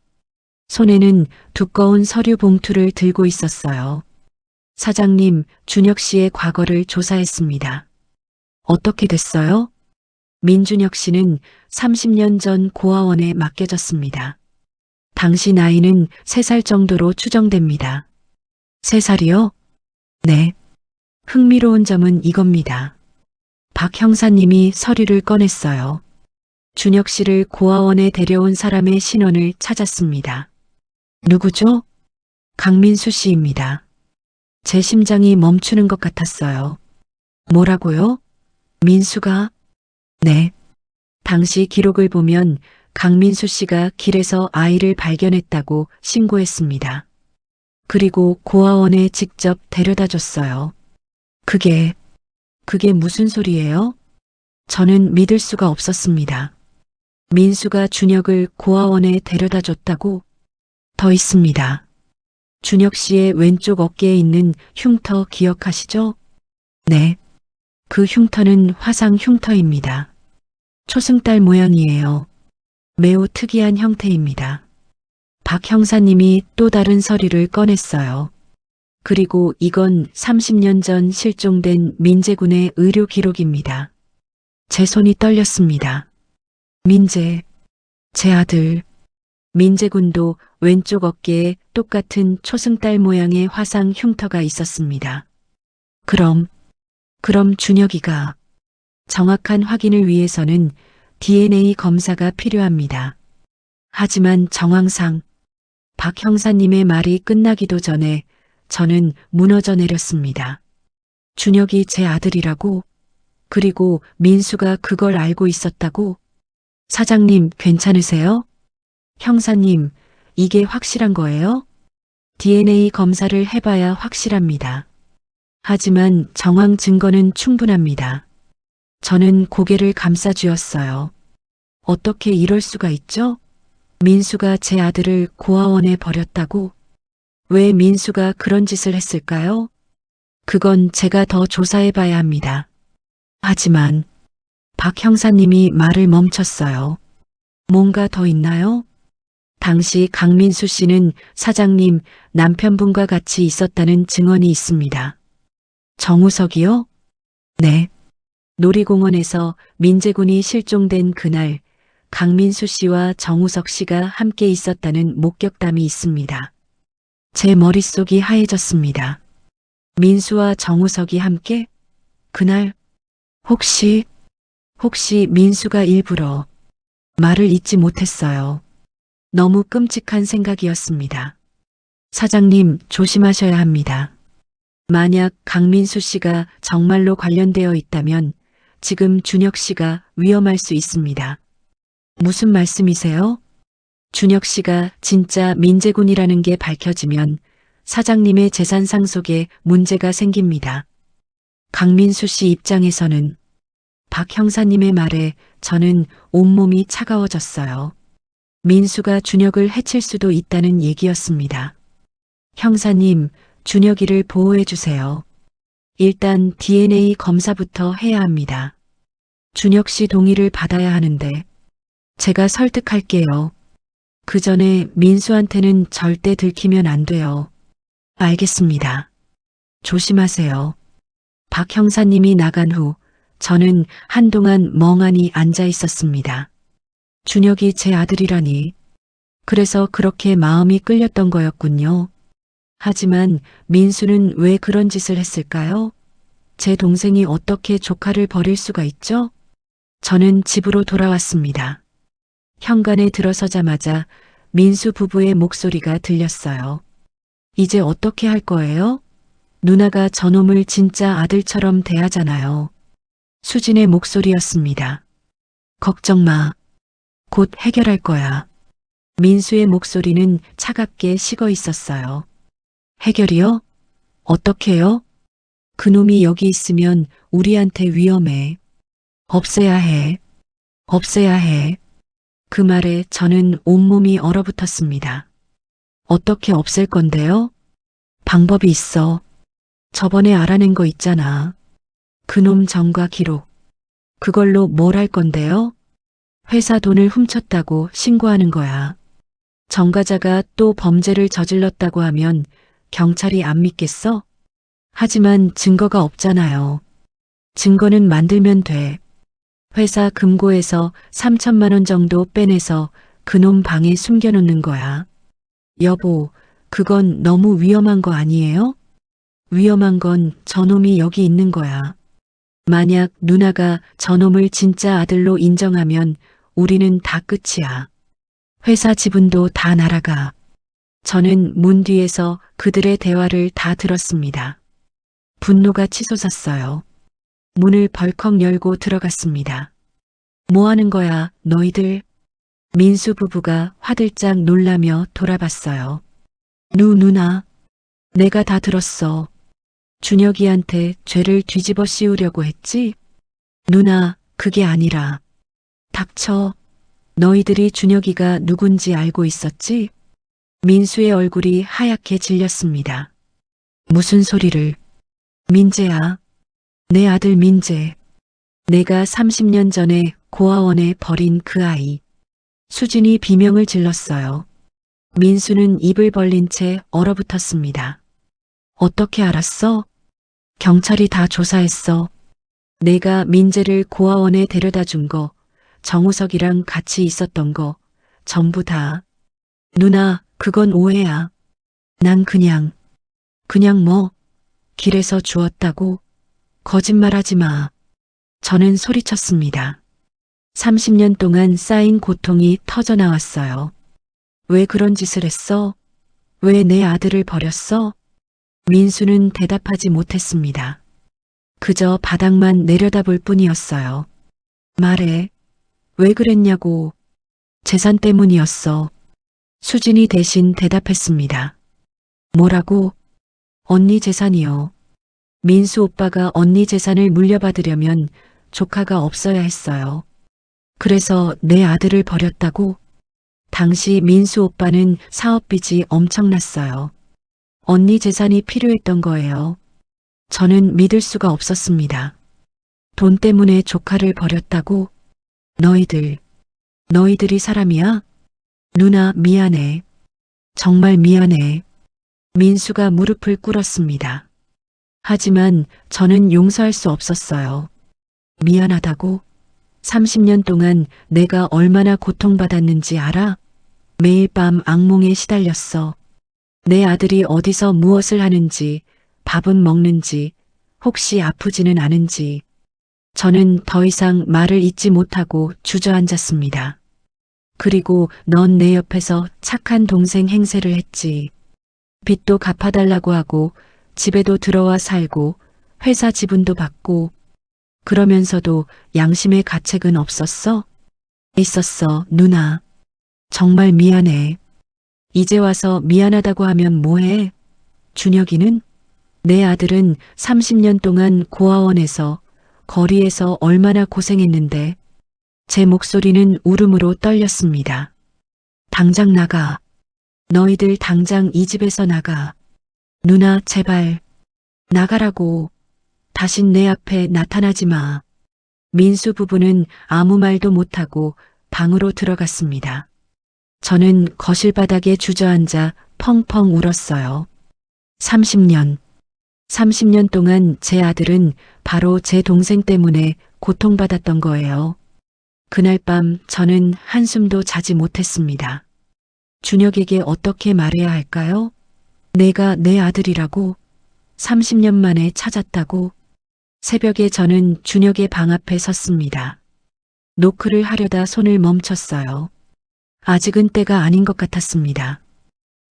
손에는 두꺼운 서류 봉투를 들고 있었어요. 사장님, 준혁 씨의 과거를 조사했습니다. 어떻게 됐어요? 민준혁 씨는 30년 전 고아원에 맡겨졌습니다. 당시 나이는 3살 정도로 추정됩니다. 3살이요? 네. 흥미로운 점은 이겁니다. 박 형사님이 서류를 꺼냈어요. 준혁 씨를 고아원에 데려온 사람의 신원을 찾았습니다. 누구죠? 강민수 씨입니다. 제 심장이 멈추는 것 같았어요. 뭐라고요? 민수가? 네. 당시 기록을 보면 강민수 씨가 길에서 아이를 발견했다고 신고했습니다. 그리고 고아원에 직접 데려다 줬어요. 그게 무슨 소리예요? 저는 믿을 수가 없었습니다. 민수가 준혁을 고아원에 데려다 줬다고? 더 있습니다. 준혁 씨의 왼쪽 어깨에 있는 흉터 기억하시죠? 네. 그 흉터는 화상 흉터입니다. 초승달 모양이에요. 매우 특이한 형태입니다. 박 형사님이 또 다른 서류를 꺼냈어요. 그리고 이건 30년 전 실종된 민재군의 의료 기록입니다. 제 손이 떨렸습니다. 민재, 제 아들. 민재군도 왼쪽 어깨에 똑같은 초승달 모양의 화상 흉터가 있었습니다. 그럼 준혁이가 정확한 확인을 위해서는 DNA 검사가 필요합니다. 하지만 정황상 박 형사님의 말이 끝나기도 전에 저는 무너져 내렸습니다. 준혁이 제 아들이라고? 그리고 민수가 그걸 알고 있었다고? 사장님, 괜찮으세요? 형사님, 이게 확실한 거예요? DNA 검사를 해봐야 확실합니다. 하지만 정황 증거는 충분합니다. 저는 고개를 감싸쥐었어요. 어떻게 이럴 수가 있죠? 민수가 제 아들을 고아원에 버렸다고? 왜 민수가 그런 짓을 했을까요? 그건 제가 더 조사해봐야 합니다. 하지만 박 형사님이 말을 멈췄어요. 뭔가 더 있나요? 당시 강민수 씨는 사장님 남편분과 같이 있었다는 증언이 있습니다. 정우석이요? 네. 놀이공원에서 민재군이 실종된 그날 강민수 씨와 정우석 씨가 함께 있었다는 목격담이 있습니다. 제 머릿속이 하얘졌습니다. 민수와 정우석이 함께? 그날 혹시 민수가 일부러 말을 잇지 못했어요. 너무 끔찍한 생각이었습니다. 사장님, 조심하셔야 합니다. 만약 강민수 씨가 정말로 관련되어 있다면 지금 준혁 씨가 위험할 수 있습니다. 무슨 말씀이세요? 준혁 씨가 진짜 민재군이라는 게 밝혀지면 사장님의 재산 상속에 문제가 생깁니다. 강민수 씨 입장에서는 박 형사님의 말에 저는 온몸이 차가워졌어요. 민수가 준혁을 해칠 수도 있다는 얘기였습니다. 형사님, 준혁이를 보호해 주세요. 일단 DNA 검사부터 해야 합니다. 준혁 씨 동의를 받아야 하는데 제가 설득할게요. 그 전에 민수한테는 절대 들키면 안 돼요. 알겠습니다. 조심하세요. 박 형사님이 나간 후 저는 한동안 멍하니 앉아 있었습니다. 준혁이 제 아들이라니. 그래서 그렇게 마음이 끌렸던 거였군요. 하지만 민수는 왜 그런 짓을 했을까요? 제 동생이 어떻게 조카를 버릴 수가 있죠? 저는 집으로 돌아왔습니다. 현관에 들어서자마자 민수 부부의 목소리가 들렸어요. 이제 어떻게 할 거예요? 누나가 저놈을 진짜 아들처럼 대하잖아요. 수진의 목소리였습니다. 걱정 마. 곧 해결할 거야. 민수의 목소리는 차갑게 식어 있었어요. 해결이요? 어떻게요? 그놈이 여기 있으면 우리한테 위험해. 없애야 해. 없애야 해. 그 말에 저는 온몸이 얼어붙었습니다. 어떻게 없앨 건데요? 방법이 있어. 저번에 알아낸 거 있잖아. 그놈 전과 기록. 그걸로 뭘 할 건데요? 회사 돈을 훔쳤다고 신고하는 거야. 전과자가 또 범죄를 저질렀다고 하면 경찰이 안 믿겠어? 하지만 증거가 없잖아요. 증거는 만들면 돼. 회사 금고에서 3천만 원 정도 빼내서 그놈 방에 숨겨놓는 거야. 여보, 그건 너무 위험한 거 아니에요? 위험한 건 저놈이 여기 있는 거야. 만약 누나가 저놈을 진짜 아들로 인정하면 우리는 다 끝이야. 회사 지분도 다 날아가. 저는 문 뒤에서 그들의 대화를 다 들었습니다. 분노가 치솟았어요. 문을 벌컥 열고 들어갔습니다. 뭐 하는 거야, 너희들? 민수 부부가 화들짝 놀라며 돌아봤어요. 누나. 내가 다 들었어. 준혁이한테 죄를 뒤집어 씌우려고 했지? 누나, 그게 아니라. 닥쳐. 너희들이 준혁이가 누군지 알고 있었지? 민수의 얼굴이 하얗게 질렸습니다. 무슨 소리를. 민재야. 내 아들 민재. 내가 30년 전에 고아원에 버린 그 아이. 수진이 비명을 질렀어요. 민수는 입을 벌린 채 얼어붙었습니다. 어떻게 알았어? 경찰이 다 조사했어. 내가 민재를 고아원에 데려다 준 거, 정우석이랑 같이 있었던 거, 전부 다. 누나, 그건 오해야. 난 그냥 뭐, 길에서 주웠다고. 거짓말하지 마. 저는 소리쳤습니다. 30년 동안 쌓인 고통이 터져나왔어요. 왜 그런 짓을 했어? 왜 내 아들을 버렸어? 민수는 대답하지 못했습니다. 그저 바닥만 내려다볼 뿐이었어요. 말해. 왜 그랬냐고. 재산 때문이었어. 수진이 대신 대답했습니다. 뭐라고? 언니 재산이요. 민수 오빠가 언니 재산을 물려받으려면 조카가 없어야 했어요. 그래서 내 아들을 버렸다고? 당시 민수 오빠는 사업빚이 엄청났어요. 언니 재산이 필요했던 거예요. 저는 믿을 수가 없었습니다. 돈 때문에 조카를 버렸다고? 너희들이 사람이야? 누나, 미안해. 정말 미안해. 민수가 무릎을 꿇었습니다. 하지만 저는 용서할 수 없었어요. 미안하다고? 30년 동안 내가 얼마나 고통받았는지 알아? 매일 밤 악몽에 시달렸어. 내 아들이 어디서 무엇을 하는지, 밥은 먹는지, 혹시 아프지는 않은지. 저는 더 이상 말을 잇지 못하고 주저앉았습니다. 그리고 넌 내 옆에서 착한 동생 행세를 했지. 빚도 갚아달라고 하고 집에도 들어와 살고 회사 지분도 받고 그러면서도 양심의 가책은 없었어? 있었어, 누나. 정말 미안해. 이제 와서 미안하다고 하면 뭐해? 준혁이는? 내 아들은 30년 동안 고아원에서 거리에서 얼마나 고생했는데 제 목소리는 울음으로 떨렸습니다. 당장 나가. 너희들 당장 이 집에서 나가. 누나, 제발. 나가라고. 다신 내 앞에 나타나지 마. 민수 부부는 아무 말도 못하고 방으로 들어갔습니다. 저는 거실 바닥에 주저앉아 펑펑 울었어요. 30년 동안 제 아들은 바로 제 동생 때문에 고통받았던 거예요. 그날 밤 저는 한숨도 자지 못했습니다. 준혁에게 어떻게 말해야 할까요? 내가 내 아들이라고 30년 만에 찾았다고. 새벽에 저는 준혁의 방 앞에 섰습니다. 노크를 하려다 손을 멈췄어요. 아직은 때가 아닌 것 같았습니다.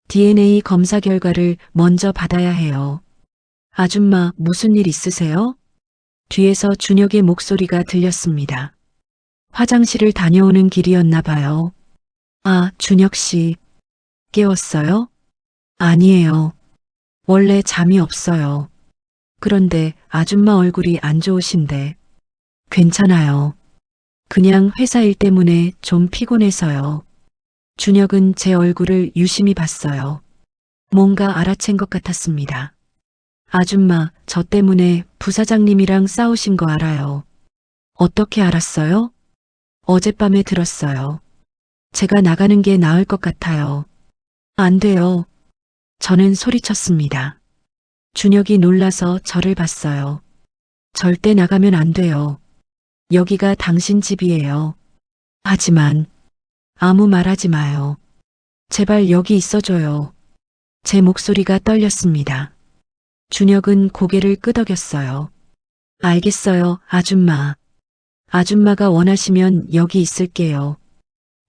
DNA 검사 결과를 먼저 받아야 해요. 아줌마, 무슨 일 있으세요? 뒤에서 준혁의 목소리가 들렸습니다. 화장실을 다녀오는 길이었나 봐요. 아, 준혁 씨. 깨웠어요? 아니에요. 원래 잠이 없어요. 그런데 아줌마 얼굴이 안 좋으신데. 괜찮아요. 그냥 회사 일 때문에 좀 피곤해서요. 준혁은 제 얼굴을 유심히 봤어요. 뭔가 알아챈 것 같았습니다. 아줌마, 저 때문에 부사장님이랑 싸우신 거 알아요. 어떻게 알았어요? 어젯밤에 들었어요. 제가 나가는 게 나을 것 같아요. 안 돼요. 저는 소리쳤습니다. 준혁이 놀라서 저를 봤어요. 절대 나가면 안 돼요. 여기가 당신 집이에요. 하지만 아무 말하지 마요. 제발 여기 있어줘요. 제 목소리가 떨렸습니다. 준혁은 고개를 끄덕였어요. 알겠어요, 아줌마. 아줌마가 원하시면 여기 있을게요.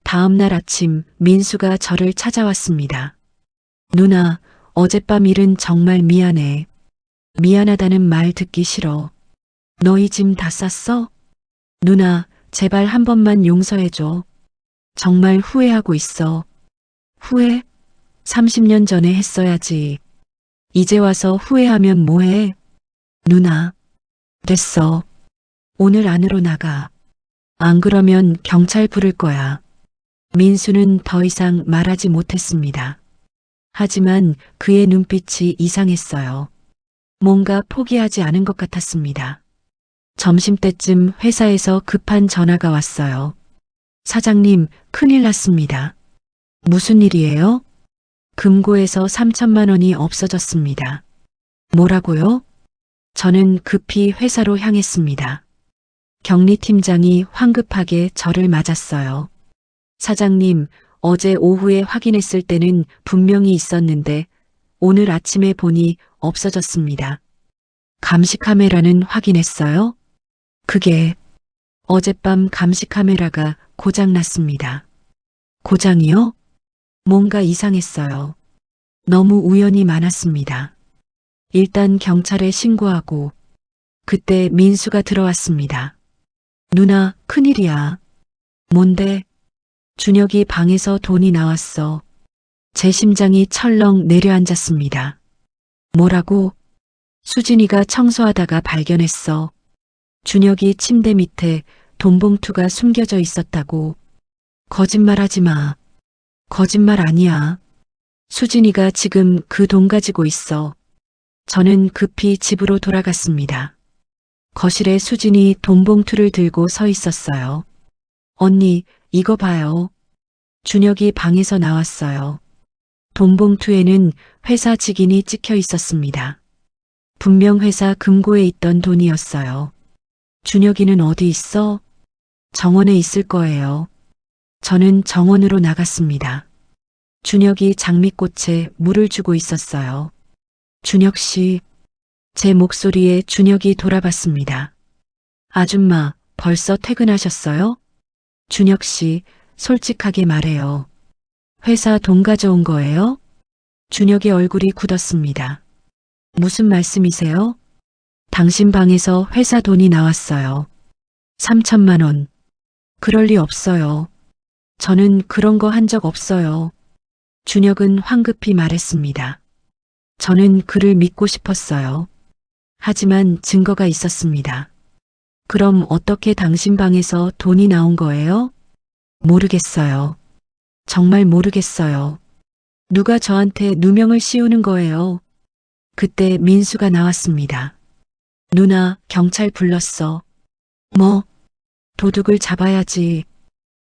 다음 날 아침 민수가 저를 찾아왔습니다. 누나, 어젯밤 일은 정말 미안해. 미안하다는 말 듣기 싫어. 너희 짐 다 쌌어? 누나, 제발 한 번만 용서해줘. 정말 후회하고 있어. 후회? 30년 전에 했어야지. 이제 와서 후회하면 뭐해? 누나, 됐어. 오늘 안으로 나가. 안 그러면 경찰 부를 거야. 민수는 더 이상 말하지 못했습니다. 하지만 그의 눈빛이 이상했어요. 뭔가 포기하지 않은 것 같았습니다. 점심때쯤 회사에서 급한 전화가 왔어요. 사장님, 큰일 났습니다. 무슨 일이에요? 금고에서 3천만 원이 없어졌습니다. 뭐라고요? 저는 급히 회사로 향했습니다. 경리팀장이 황급하게 저를 맞았어요. 사장님, 어제 오후에 확인했을 때는 분명히 있었는데 오늘 아침에 보니 없어졌습니다. 감시 카메라는 확인했어요? 그게 어젯밤 감시 카메라가 고장났습니다. 고장이요? 뭔가 이상했어요. 너무 우연이 많았습니다. 일단 경찰에 신고하고 그때 민수가 들어왔습니다. 누나, 큰일이야. 뭔데? 준혁이 방에서 돈이 나왔어. 제 심장이 철렁 내려앉았습니다. 뭐라고? 수진이가 청소하다가 발견했어. 준혁이 침대 밑에 돈 봉투가 숨겨져 있었다고. 거짓말하지 마. 거짓말 아니야. 수진이가 지금 그 돈 가지고 있어. 저는 급히 집으로 돌아갔습니다. 거실에 수진이 돈 봉투를 들고 서 있었어요. 언니, 이거 봐요. 준혁이 방에서 나왔어요. 돈 봉투에는 회사 직인이 찍혀 있었습니다. 분명 회사 금고에 있던 돈이었어요. 준혁이는 어디 있어? 정원에 있을 거예요. 저는 정원으로 나갔습니다. 준혁이 장미꽃에 물을 주고 있었어요. 준혁 씨, 제 목소리에 준혁이 돌아봤습니다. 아줌마, 벌써 퇴근하셨어요? 준혁 씨, 솔직하게 말해요. 회사 돈 가져온 거예요? 준혁의 얼굴이 굳었습니다. 무슨 말씀이세요? 당신 방에서 회사 돈이 나왔어요. 3천만 원. 그럴 리 없어요. 저는 그런 거 한 적 없어요. 준혁은 황급히 말했습니다. 저는 그를 믿고 싶었어요. 하지만 증거가 있었습니다. 그럼 어떻게 당신 방에서 돈이 나온 거예요? 모르겠어요. 정말 모르겠어요. 누가 저한테 누명을 씌우는 거예요? 그때 민수가 나왔습니다. 누나, 경찰 불렀어. 뭐? 도둑을 잡아야지.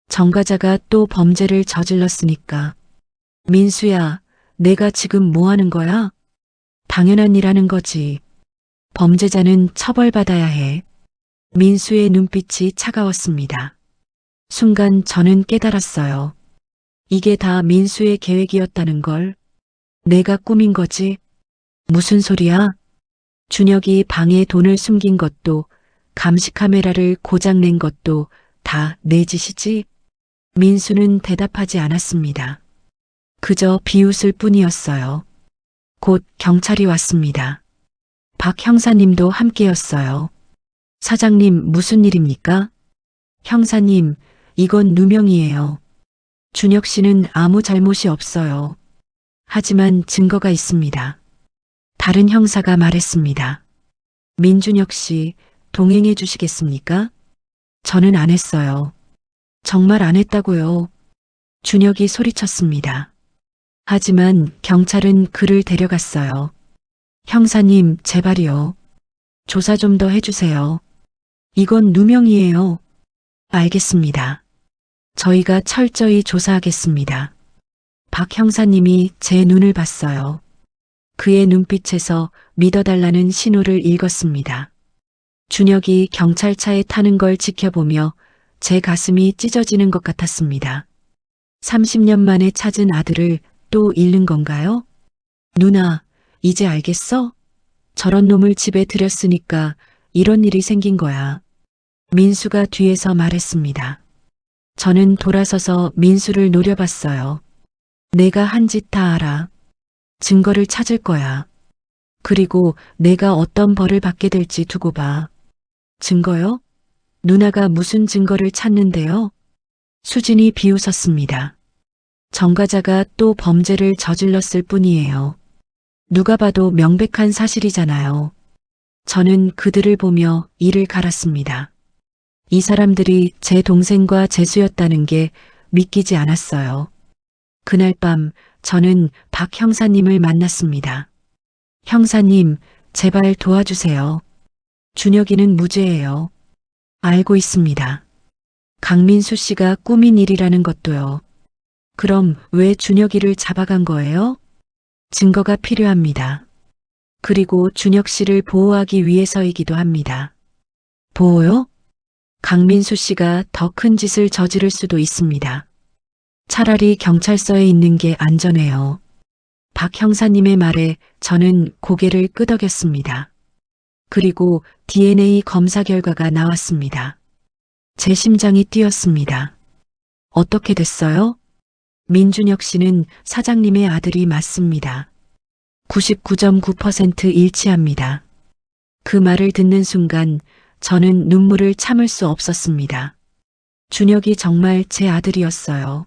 정과자가 또 범죄를 저질렀으니까. 민수야, 내가 지금 뭐 하는 거야? 당연한 일 하는 거지. 범죄자는 처벌받아야 해. 민수의 눈빛이 차가웠습니다. 순간 저는 깨달았어요. 이게 다 민수의 계획이었다는 걸. 내가 꾸민 거지. 무슨 소리야? 준혁이 방에 돈을 숨긴 것도, 감시 카메라를 고장낸 것도 다 내 짓이지? 민수는 대답하지 않았습니다. 그저 비웃을 뿐이었어요. 곧 경찰이 왔습니다. 박 형사님도 함께였어요. 사장님, 무슨 일입니까? 형사님, 이건 누명이에요. 준혁 씨는 아무 잘못이 없어요. 하지만 증거가 있습니다. 다른 형사가 말했습니다. 민준혁 씨, 동행해 주시겠습니까? 저는 안 했어요. 정말 안 했다고요. 준혁이 소리쳤습니다. 하지만 경찰은 그를 데려갔어요. 형사님, 제발이요. 조사 좀 더 해주세요. 이건 누명이에요. 알겠습니다. 저희가 철저히 조사하겠습니다. 박 형사님이 제 눈을 봤어요. 그의 눈빛에서 믿어달라는 신호를 읽었습니다. 준혁이 경찰차에 타는 걸 지켜보며 제 가슴이 찢어지는 것 같았습니다. 30년 만에 찾은 아들을 또 잃는 건가요? 누나, 이제 알겠어? 저런 놈을 집에 들였으니까 이런 일이 생긴 거야. 민수가 뒤에서 말했습니다. 저는 돌아서서 민수를 노려봤어요. 내가 한 짓 다 알아. 증거를 찾을 거야. 그리고 내가 어떤 벌을 받게 될지 두고 봐. 증거요? 누나가 무슨 증거를 찾는데요? 수진이 비웃었습니다. 정과자가 또 범죄를 저질렀을 뿐이에요. 누가 봐도 명백한 사실이잖아요. 저는 그들을 보며 이를 갈았습니다. 이 사람들이 제 동생과 재수였다는 게 믿기지 않았어요. 그날 밤 저는 박 형사님을 만났습니다. 형사님, 제발 도와주세요. 준혁이는 무죄예요. 알고 있습니다. 강민수 씨가 꾸민 일이라는 것도요. 그럼 왜 준혁이를 잡아간 거예요? 증거가 필요합니다. 그리고 준혁 씨를 보호하기 위해서이기도 합니다. 보호요? 강민수 씨가 더 큰 짓을 저지를 수도 있습니다. 차라리 경찰서에 있는 게 안전해요. 박 형사님의 말에 저는 고개를 끄덕였습니다. 그리고 DNA 검사 결과가 나왔습니다. 제 심장이 뛰었습니다. 어떻게 됐어요? 민준혁 씨는 사장님의 아들이 맞습니다. 99.9% 일치합니다. 그 말을 듣는 순간 저는 눈물을 참을 수 없었습니다. 준혁이 정말 제 아들이었어요.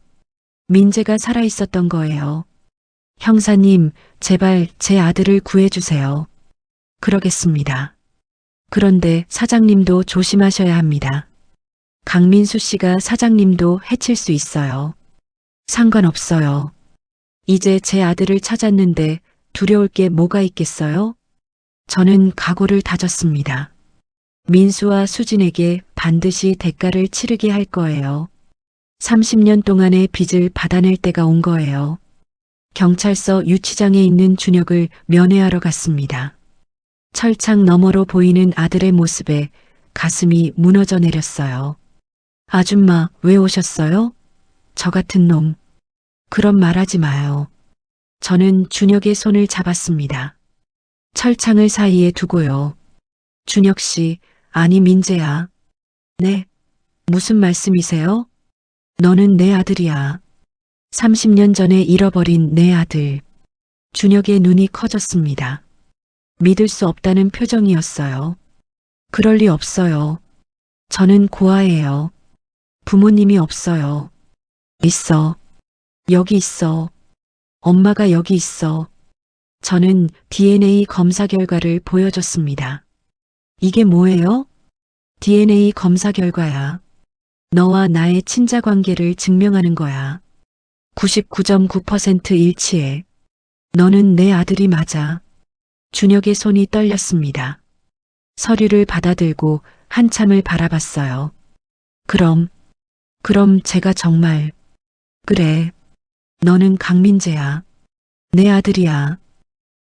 민재가 살아있었던 거예요. 형사님, 제발 제 아들을 구해주세요. 그러겠습니다. 그런데 사장님도 조심하셔야 합니다. 강민수 씨가 사장님도 해칠 수 있어요. 상관없어요. 이제 제 아들을 찾았는데 두려울 게 뭐가 있겠어요? 저는 각오를 다졌습니다. 민수와 수진에게 반드시 대가를 치르게 할 거예요. 30년 동안의 빚을 받아낼 때가 온 거예요. 경찰서 유치장에 있는 준혁을 면회하러 갔습니다. 철창 너머로 보이는 아들의 모습에 가슴이 무너져 내렸어요. 아줌마, 왜 오셨어요? 저 같은 놈. 그런 말하지 마요. 저는 준혁의 손을 잡았습니다. 철창을 사이에 두고요. 준혁 씨, 아니 민재야. 네, 무슨 말씀이세요? 너는 내 아들이야. 30년 전에 잃어버린 내 아들. 준혁의 눈이 커졌습니다. 믿을 수 없다는 표정이었어요. 그럴 리 없어요. 저는 고아예요. 부모님이 없어요. 있어. 여기 있어. 엄마가 여기 있어. 저는 DNA 검사 결과를 보여줬습니다. 이게 뭐예요? DNA 검사 결과야. 너와 나의 친자 관계를 증명하는 거야. 99.9% 일치해. 너는 내 아들이 맞아. 준혁의 손이 떨렸습니다. 서류를 받아들고 한참을 바라봤어요. 그럼 제가 정말, 그래, 너는 강민재야. 내 아들이야.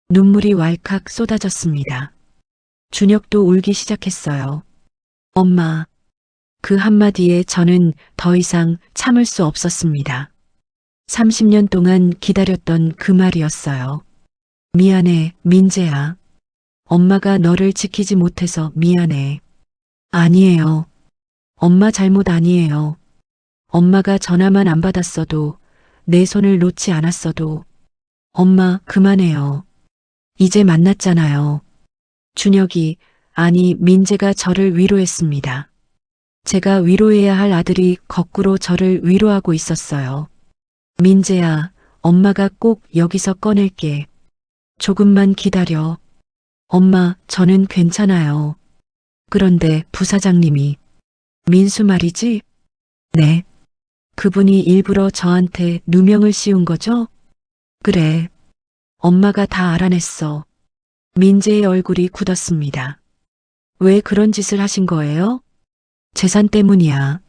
눈물이 왈칵 쏟아졌습니다. 준혁도 울기 시작했어요. 엄마. 그 한마디에 저는 더 이상 참을 수 없었습니다. 30년 동안 기다렸던 그 말이었어요. 미안해, 민재야. 엄마가 너를 지키지 못해서 미안해. 아니에요. 엄마 잘못 아니에요. 엄마가 전화만 안 받았어도, 내 손을 놓지 않았어도. 엄마, 그만해요. 이제 만났잖아요. 준혁이, 아니, 민재가 저를 위로했습니다. 제가 위로해야 할 아들이 거꾸로 저를 위로하고 있었어요. 민재야, 엄마가 꼭 여기서 꺼낼게. 조금만 기다려. 엄마, 저는 괜찮아요. 그런데 부사장님이, 민수 말이지? 네. 그분이 일부러 저한테 누명을 씌운 거죠? 그래. 엄마가 다 알아냈어. 민재의 얼굴이 굳었습니다. 왜 그런 짓을 하신 거예요? 재산 때문이야.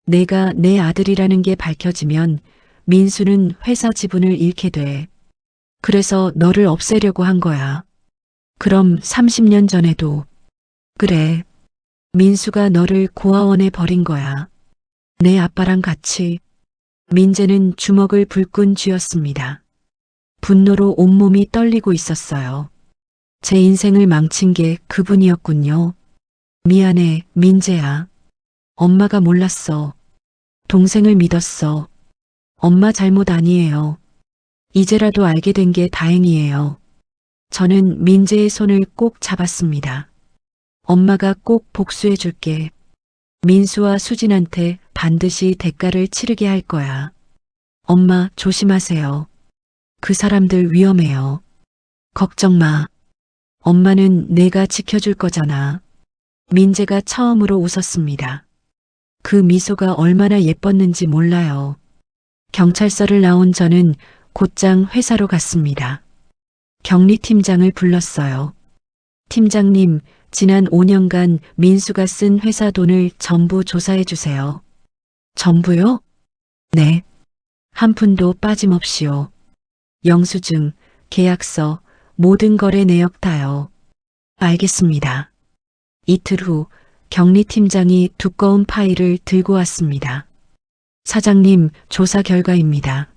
내가 내 아들이라는 게 밝혀지면 민수는 회사 지분을 잃게 돼. 그래서 너를 없애려고 한 거야. 그럼 30년 전에도. 그래. 민수가 너를 고아원에 버린 거야. 내 아빠랑 같이. 민재는 주먹을 불끈 쥐었습니다. 분노로 온몸이 떨리고 있었어요. 제 인생을 망친 게 그분이었군요. 미안해, 민재야. 엄마가 몰랐어. 동생을 믿었어. 엄마 잘못 아니에요. 이제라도 알게 된 게 다행이에요. 저는 민재의 손을 꼭 잡았습니다. 엄마가 꼭 복수해 줄게. 민수와 수진한테 반드시 대가를 치르게 할 거야. 엄마, 조심하세요. 그 사람들 위험해요. 걱정 마. 엄마는 내가 지켜줄 거잖아. 민재가 처음으로 웃었습니다. 그 미소가 얼마나 예뻤는지 몰라요. 경찰서를 나온 저는 곧장 회사로 갔습니다. 경리팀장을 불렀어요. 팀장님, 지난 5년간 민수가 쓴 회사 돈을 전부 조사해 주세요. 전부요? 네. 한 푼도 빠짐없이요. 영수증, 계약서, 모든 거래 내역 다요. 알겠습니다. 이틀 후 경리팀장이 두꺼운 파일을 들고 왔습니다. 사장님, 조사 결과입니다.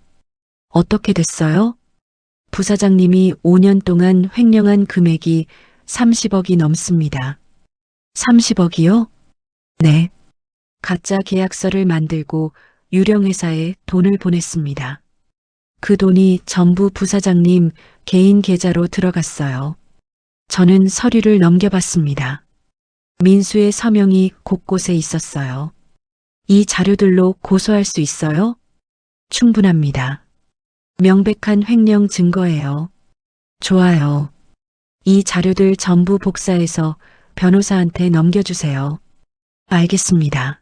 어떻게 됐어요? 부사장님이 5년 동안 횡령한 금액이 30억이 넘습니다. 30억이요? 네. 가짜 계약서를 만들고 유령회사에 돈을 보냈습니다. 그 돈이 전부 부사장님 개인 계좌로 들어갔어요. 저는 서류를 넘겨봤습니다. 민수의 서명이 곳곳에 있었어요. 이 자료들로 고소할 수 있어요? 충분합니다. 명백한 횡령 증거예요. 좋아요. 이 자료들 전부 복사해서 변호사한테 넘겨주세요. 알겠습니다.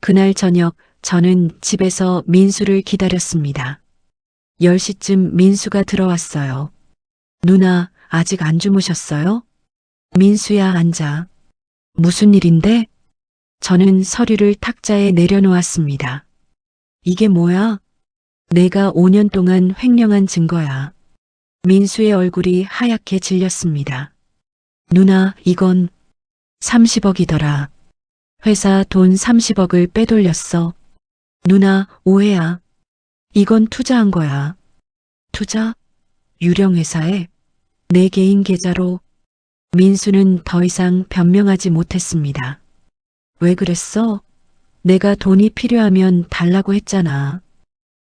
그날 저녁 저는 집에서 민수를 기다렸습니다. 10시쯤 민수가 들어왔어요. 누나, 아직 안 주무셨어요? 민수야, 앉아. 무슨 일인데? 저는 서류를 탁자에 내려놓았습니다. 이게 뭐야? 내가 5년 동안 횡령한 증거야. 민수의 얼굴이 하얗게 질렸습니다. 누나, 이건 30억이더라. 회사 돈 30억을 빼돌렸어. 누나, 오해야. 이건 투자한 거야. 투자? 유령회사에? 내 개인 계좌로. 민수는 더 이상 변명하지 못했습니다. 왜 그랬어? 내가 돈이 필요하면 달라고 했잖아.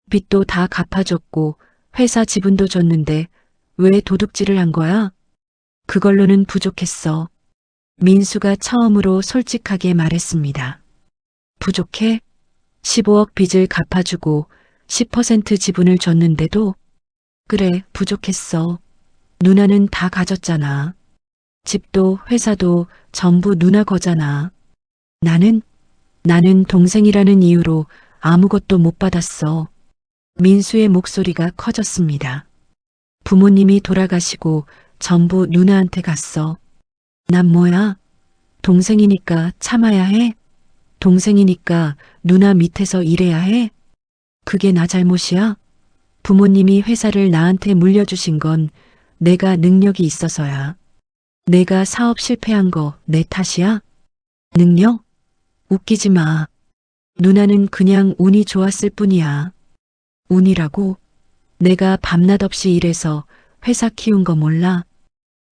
빚도 다 갚아줬고 회사 지분도 줬는데 왜 도둑질을 한 거야? 그걸로는 부족했어. 민수가 처음으로 솔직하게 말했습니다. 부족해? 15억 빚을 갚아주고 10% 지분을 줬는데도? 그래, 부족했어. 누나는 다 가졌잖아. 집도 회사도 전부 누나 거잖아. 나는 동생이라는 이유로 아무것도 못 받았어. 민수의 목소리가 커졌습니다. 부모님이 돌아가시고 전부 누나한테 갔어. 난 뭐야? 동생이니까 참아야 해? 동생이니까 누나 밑에서 일해야 해? 그게 나 잘못이야? 부모님이 회사를 나한테 물려주신 건 내가 능력이 있어서야. 내가 사업 실패한 거 내 탓이야? 능력? 웃기지 마. 누나는 그냥 운이 좋았을 뿐이야. 운이라고? 내가 밤낮 없이 일해서 회사 키운 거 몰라?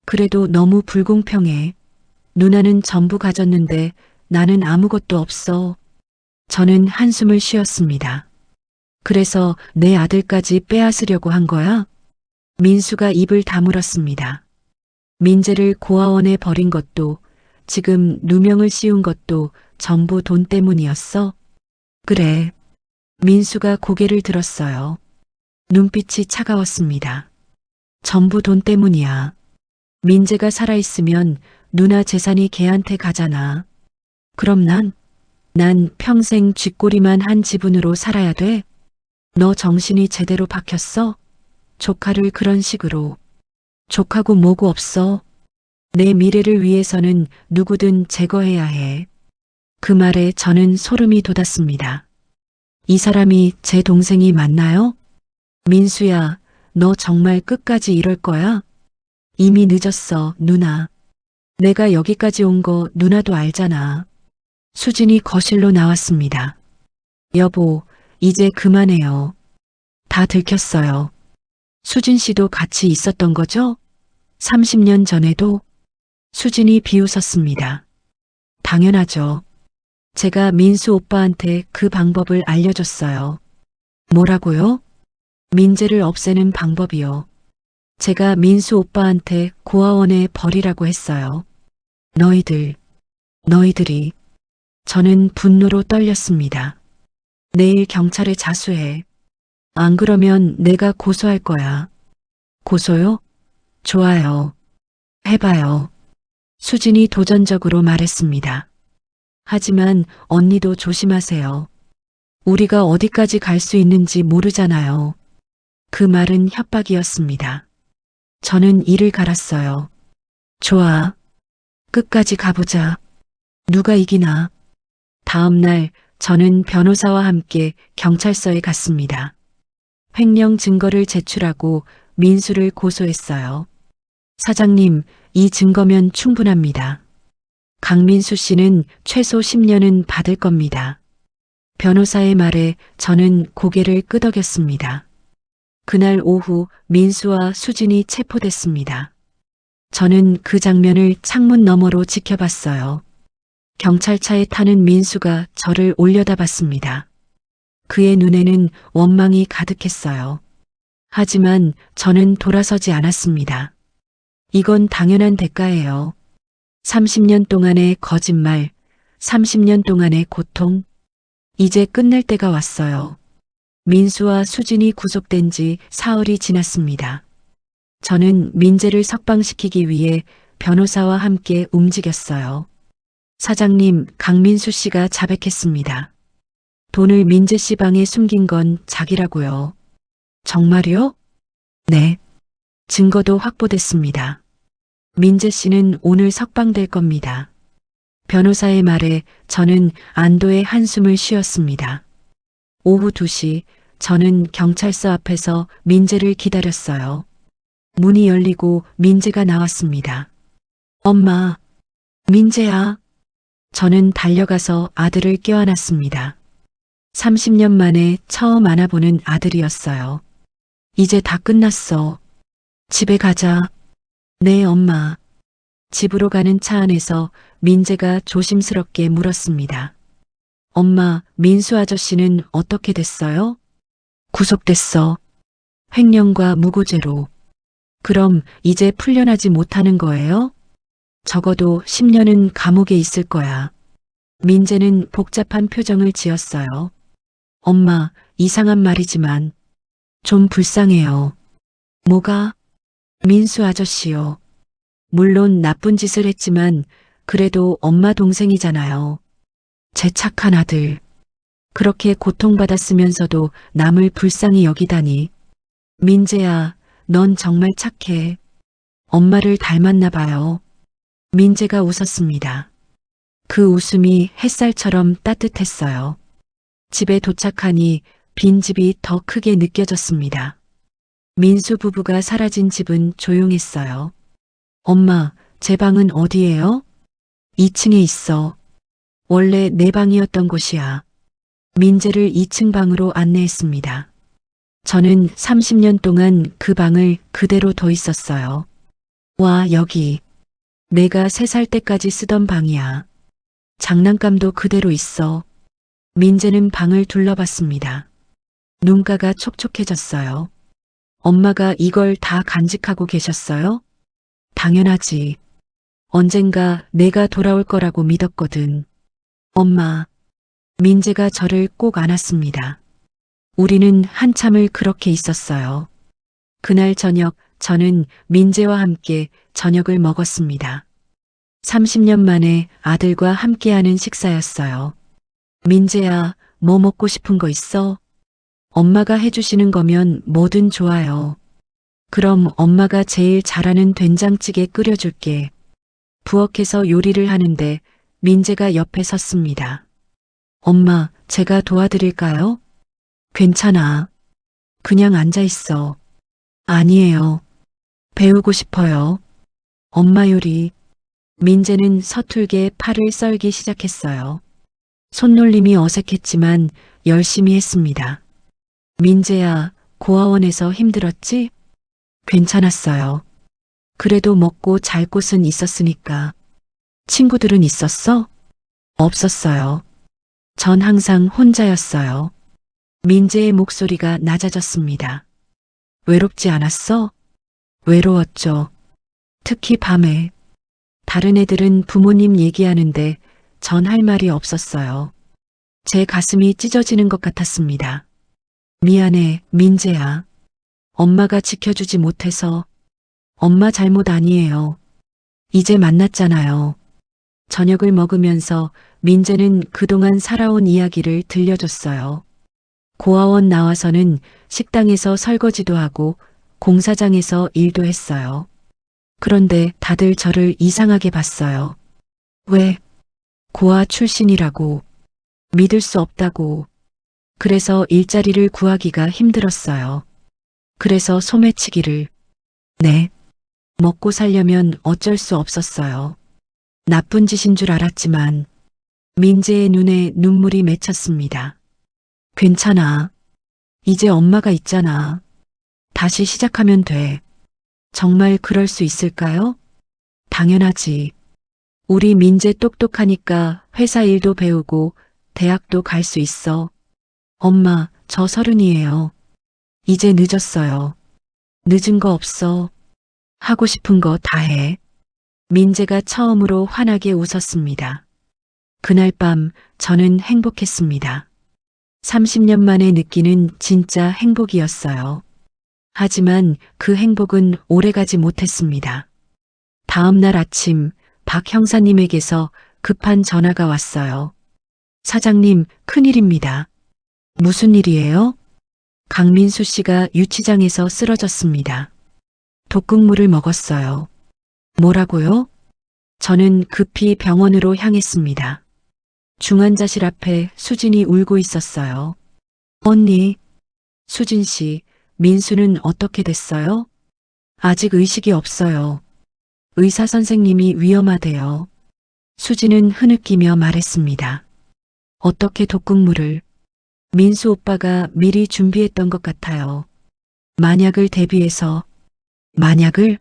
그래도 너무 불공평해. 누나는 전부 가졌는데 나는 아무것도 없어. 저는 한숨을 쉬었습니다. 그래서 내 아들까지 빼앗으려고 한 거야? 민수가 입을 다물었습니다. 민재를 고아원에 버린 것도 지금 누명을 씌운 것도 전부 돈 때문이었어? 그래. 민수가 고개를 들었어요. 눈빛이 차가웠습니다. 전부 돈 때문이야. 민재가 살아있으면 누나 재산이 걔한테 가잖아. 그럼 난 평생 쥐꼬리만 한 지분으로 살아야 돼? 너 정신이 제대로 박혔어? 조카를 그런 식으로. 조카고 뭐고 없어. 내 미래를 위해서는 누구든 제거해야 해. 그 말에 저는 소름이 돋았습니다. 이 사람이 제 동생이 맞나요? 민수야, 너 정말 끝까지 이럴 거야? 이미 늦었어, 누나. 내가 여기까지 온 거 누나도 알잖아. 수진이 거실로 나왔습니다. 여보, 이제 그만해요. 다 들켰어요. 수진 씨도 같이 있었던 거죠? 30년 전에도? 수진이 비웃었습니다. 당연하죠. 제가 민수 오빠한테 그 방법을 알려줬어요. 뭐라고요? 민재를 없애는 방법이요. 제가 민수 오빠한테 고아원에 버리라고 했어요. 너희들이. 저는 분노로 떨렸습니다. 내일 경찰에 자수해. 안 그러면 내가 고소할 거야. 고소요? 좋아요. 해봐요. 수진이 도전적으로 말했습니다. 하지만 언니도 조심하세요. 우리가 어디까지 갈 수 있는지 모르잖아요. 그 말은 협박이었습니다. 저는 이를 갈았어요. 좋아. 끝까지 가보자. 누가 이기나. 다음 날 저는 변호사와 함께 경찰서에 갔습니다. 횡령 증거를 제출하고 민수를 고소했어요. 사장님, 이 증거면 충분합니다. 강민수 씨는 최소 10년은 받을 겁니다. 변호사의 말에 저는 고개를 끄덕였습니다. 그날 오후 민수와 수진이 체포됐습니다. 저는 그 장면을 창문 너머로 지켜봤어요. 경찰차에 타는 민수가 저를 올려다봤습니다. 그의 눈에는 원망이 가득했어요. 하지만 저는 돌아서지 않았습니다. 이건 당연한 대가예요. 30년 동안의 거짓말, 30년 동안의 고통. 이제 끝낼 때가 왔어요. 민수와 수진이 구속된 지 사흘이 지났습니다. 저는 민재를 석방시키기 위해 변호사와 함께 움직였어요. 사장님, 강민수 씨가 자백했습니다. 돈을 민재 씨 방에 숨긴 건 자기라고요. 정말요? 네. 증거도 확보됐습니다. 민재 씨는 오늘 석방될 겁니다. 변호사의 말에 저는 안도의 한숨을 쉬었습니다. 오후 2시 저는 경찰서 앞에서 민재를 기다렸어요. 문이 열리고 민재가 나왔습니다. 엄마, 민재야. 저는 달려가서 아들을 껴안았습니다. 30년 만에 처음 안아보는 아들이었어요. 이제 다 끝났어. 집에 가자. 네, 엄마. 집으로 가는 차 안에서 민재가 조심스럽게 물었습니다. 엄마, 민수 아저씨는 어떻게 됐어요? 구속됐어. 횡령과 무고죄로. 그럼 이제 풀려나지 못하는 거예요? 적어도 10년은 감옥에 있을 거야. 민재는 복잡한 표정을 지었어요. 엄마, 이상한 말이지만 좀 불쌍해요. 뭐가? 민수 아저씨요. 물론 나쁜 짓을 했지만 그래도 엄마 동생이잖아요. 제 착한 아들. 그렇게 고통받았으면서도 남을 불쌍히 여기다니. 민재야, 넌 정말 착해. 엄마를 닮았나 봐요. 민재가 웃었습니다. 그 웃음이 햇살처럼 따뜻했어요. 집에 도착하니 빈집이 더 크게 느껴졌습니다. 민수 부부가 사라진 집은 조용했어요. 엄마, 제 방은 어디예요? 2층에 있어. 원래 내 방이었던 곳이야. 민재를 2층 방으로 안내했습니다. 저는 30년 동안 그 방을 그대로 둬 있었어요. 와, 여기. 내가 3살 때까지 쓰던 방이야. 장난감도 그대로 있어. 민재는 방을 둘러봤습니다. 눈가가 촉촉해졌어요. 엄마가 이걸 다 간직하고 계셨어요? 당연하지. 언젠가 내가 돌아올 거라고 믿었거든. 엄마. 민재가 저를 꼭 안았습니다. 우리는 한참을 그렇게 있었어요. 그날 저녁 저는 민재와 함께 저녁을 먹었습니다. 30년 만에 아들과 함께하는 식사였어요. 민재야, 뭐 먹고 싶은 거 있어? 엄마가 해주시는 거면 뭐든 좋아요. 그럼 엄마가 제일 잘하는 된장찌개 끓여줄게. 부엌에서 요리를 하는데 민재가 옆에 섰습니다. 엄마, 제가 도와드릴까요? 괜찮아. 그냥 앉아 있어. 아니에요. 배우고 싶어요. 엄마 요리. 민재는 서툴게 팔을 썰기 시작했어요. 손놀림이 어색했지만 열심히 했습니다. 민재야, 고아원에서 힘들었지? 괜찮았어요. 그래도 먹고 잘 곳은 있었으니까. 친구들은 있었어? 없었어요. 전 항상 혼자였어요. 민재의 목소리가 낮아졌습니다. 외롭지 않았어? 외로웠죠. 특히 밤에. 다른 애들은 부모님 얘기하는데 전 할 말이 없었어요. 제 가슴이 찢어지는 것 같았습니다. 미안해, 민재야. 엄마가 지켜주지 못해서. 엄마 잘못 아니에요. 이제 만났잖아요. 저녁을 먹으면서 민재는 그동안 살아온 이야기를 들려줬어요. 고아원 나와서는 식당에서 설거지도 하고 공사장에서 일도 했어요. 그런데 다들 저를 이상하게 봤어요. 왜? 고아 출신이라고. 믿을 수 없다고. 그래서 일자리를 구하기가 힘들었어요. 그래서 소매치기를. 네. 먹고 살려면 어쩔 수 없었어요. 나쁜 짓인 줄 알았지만 민재의 눈에 눈물이 맺혔습니다. 괜찮아. 이제 엄마가 있잖아. 다시 시작하면 돼. 정말 그럴 수 있을까요? 당연하지. 우리 민재 똑똑하니까 회사 일도 배우고 대학도 갈 수 있어. 엄마, 저 30이에요. 이제 늦었어요. 늦은 거 없어. 하고 싶은 거 다 해. 민재가 처음으로 환하게 웃었습니다. 그날 밤 저는 행복했습니다. 30년 만에 느끼는 진짜 행복이었어요. 하지만 그 행복은 오래가지 못했습니다. 다음 날 아침 박 형사님에게서 급한 전화가 왔어요. 사장님, 큰일입니다. 무슨 일이에요? 강민수 씨가 유치장에서 쓰러졌습니다. 독극물을 먹었어요. 뭐라고요? 저는 급히 병원으로 향했습니다. 중환자실 앞에 수진이 울고 있었어요. 언니, 수진 씨, 민수는 어떻게 됐어요? 아직 의식이 없어요. 의사 선생님이 위험하대요. 수진은 흐느끼며 말했습니다. 어떻게 독극물을? 민수 오빠가 미리 준비했던 것 같아요. 만약을 대비해서. 만약을?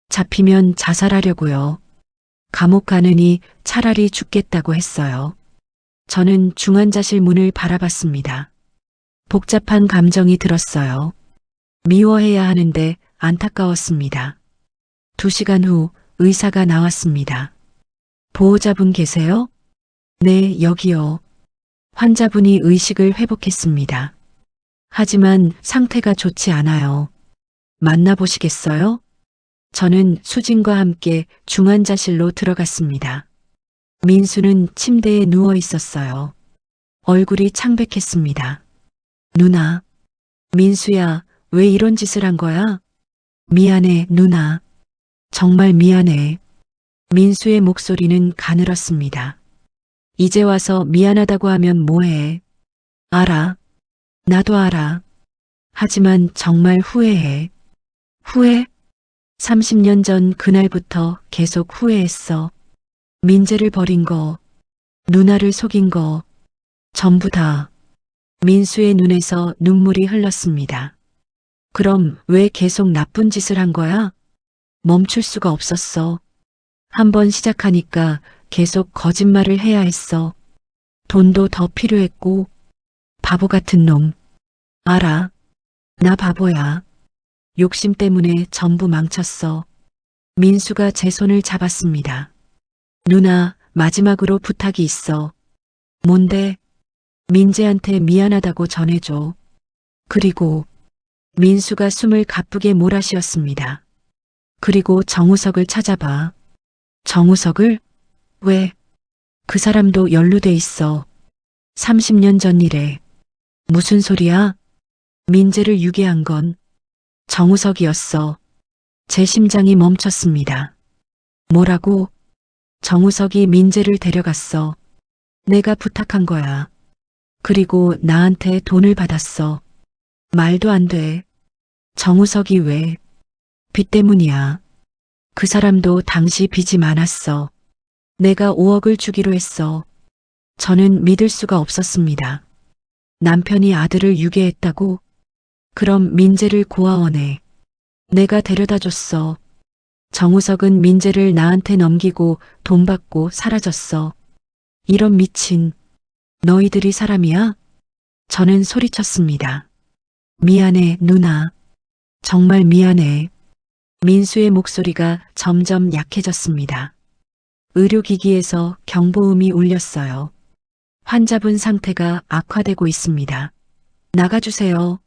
잡히면 자살하려고요. 감옥 가느니 차라리 죽겠다고 했어요. 저는 중환자실 문을 바라봤습니다. 복잡한 감정이 들었어요. 미워해야 하는데 안타까웠습니다. 2시간 후 의사가 나왔습니다. 보호자분 계세요? 네, 여기요. 환자분이 의식을 회복했습니다. 하지만 상태가 좋지 않아요. 만나보시겠어요? 저는 수진과 함께 중환자실로 들어갔습니다. 민수는 침대에 누워 있었어요. 얼굴이 창백했습니다. 누나. 민수야, 왜 이런 짓을 한 거야? 미안해, 누나. 정말 미안해. 민수의 목소리는 가늘었습니다. 이제 와서 미안하다고 하면 뭐해? 알아. 나도 알아. 하지만 정말 후회해. 후회? 30년 전 그날부터 계속 후회했어. 민재를 버린 거, 누나를 속인 거, 전부 다. 민수의 눈에서 눈물이 흘렀습니다. 그럼 왜 계속 나쁜 짓을 한 거야? 멈출 수가 없었어. 한 번 시작하니까 계속 거짓말을 해야 했어. 돈도 더 필요했고, 바보 같은 놈. 알아. 나 바보야. 욕심 때문에 전부 망쳤어. 민수가 제 손을 잡았습니다. 누나, 마지막으로 부탁이 있어. 뭔데? 민재한테 미안하다고 전해줘. 그리고 민수가 숨을 가쁘게 몰아쉬었습니다. 그리고 정우석을 찾아봐. 정우석을? 왜? 그 사람도 연루돼 있어. 30년 전 일에. 무슨 소리야? 민재를 유괴한 건 정우석이었어. 제 심장이 멈췄습니다. 뭐라고? 정우석이 민재를 데려갔어. 내가 부탁한 거야. 그리고 나한테 돈을 받았어. 말도 안 돼. 정우석이 왜? 빚 때문이야. 그 사람도 당시 빚이 많았어. 내가 5억을 주기로 했어. 저는 믿을 수가 없었습니다. 남편이 아들을 유괴했다고? 그럼 민재를 고아원에 내가 데려다 줬어. 정우석은 민재를 나한테 넘기고 돈 받고 사라졌어. 이런 미친. 너희들이 사람이야? 저는 소리쳤습니다. 미안해, 누나. 정말 미안해. 민수의 목소리가 점점 약해졌습니다. 의료기기에서 경보음이 울렸어요. 환자분 상태가 악화되고 있습니다. 나가주세요.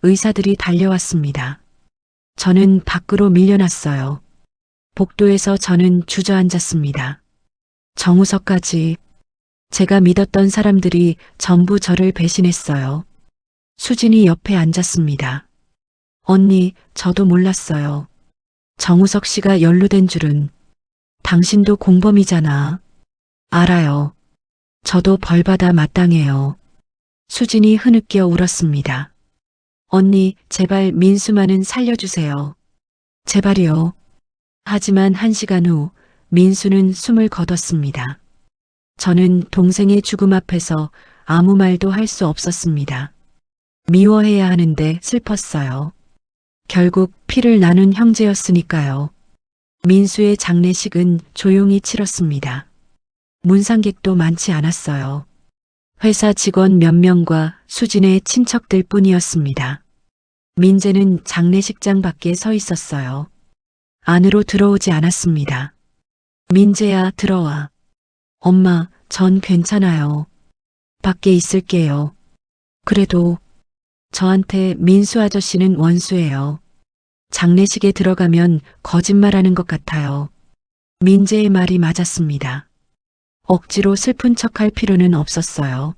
의사들이 달려왔습니다. 저는 밖으로 밀려났어요. 복도에서 저는 주저앉았습니다. 정우석까지. 제가 믿었던 사람들이 전부 저를 배신했어요. 수진이 옆에 앉았습니다. 언니, 저도 몰랐어요. 정우석 씨가 연루된 줄은. 당신도 공범이잖아. 알아요. 저도 벌받아 마땅해요. 수진이 흐느껴 울었습니다. 언니, 제발 민수만은 살려주세요. 제발이요. 하지만 1시간 후 민수는 숨을 거뒀습니다. 저는 동생의 죽음 앞에서 아무 말도 할 수 없었습니다. 미워해야 하는데 슬펐어요. 결국 피를 나눈 형제였으니까요. 민수의 장례식은 조용히 치렀습니다. 문상객도 많지 않았어요. 회사 직원 몇 명과 수진의 친척들 뿐이었습니다. 민재는 장례식장 밖에 서 있었어요. 안으로 들어오지 않았습니다. 민재야, 들어와. 엄마, 전 괜찮아요. 밖에 있을게요. 그래도 저한테 민수 아저씨는 원수예요. 장례식에 들어가면 거짓말하는 것 같아요. 민재의 말이 맞았습니다. 억지로 슬픈 척할 필요는 없었어요.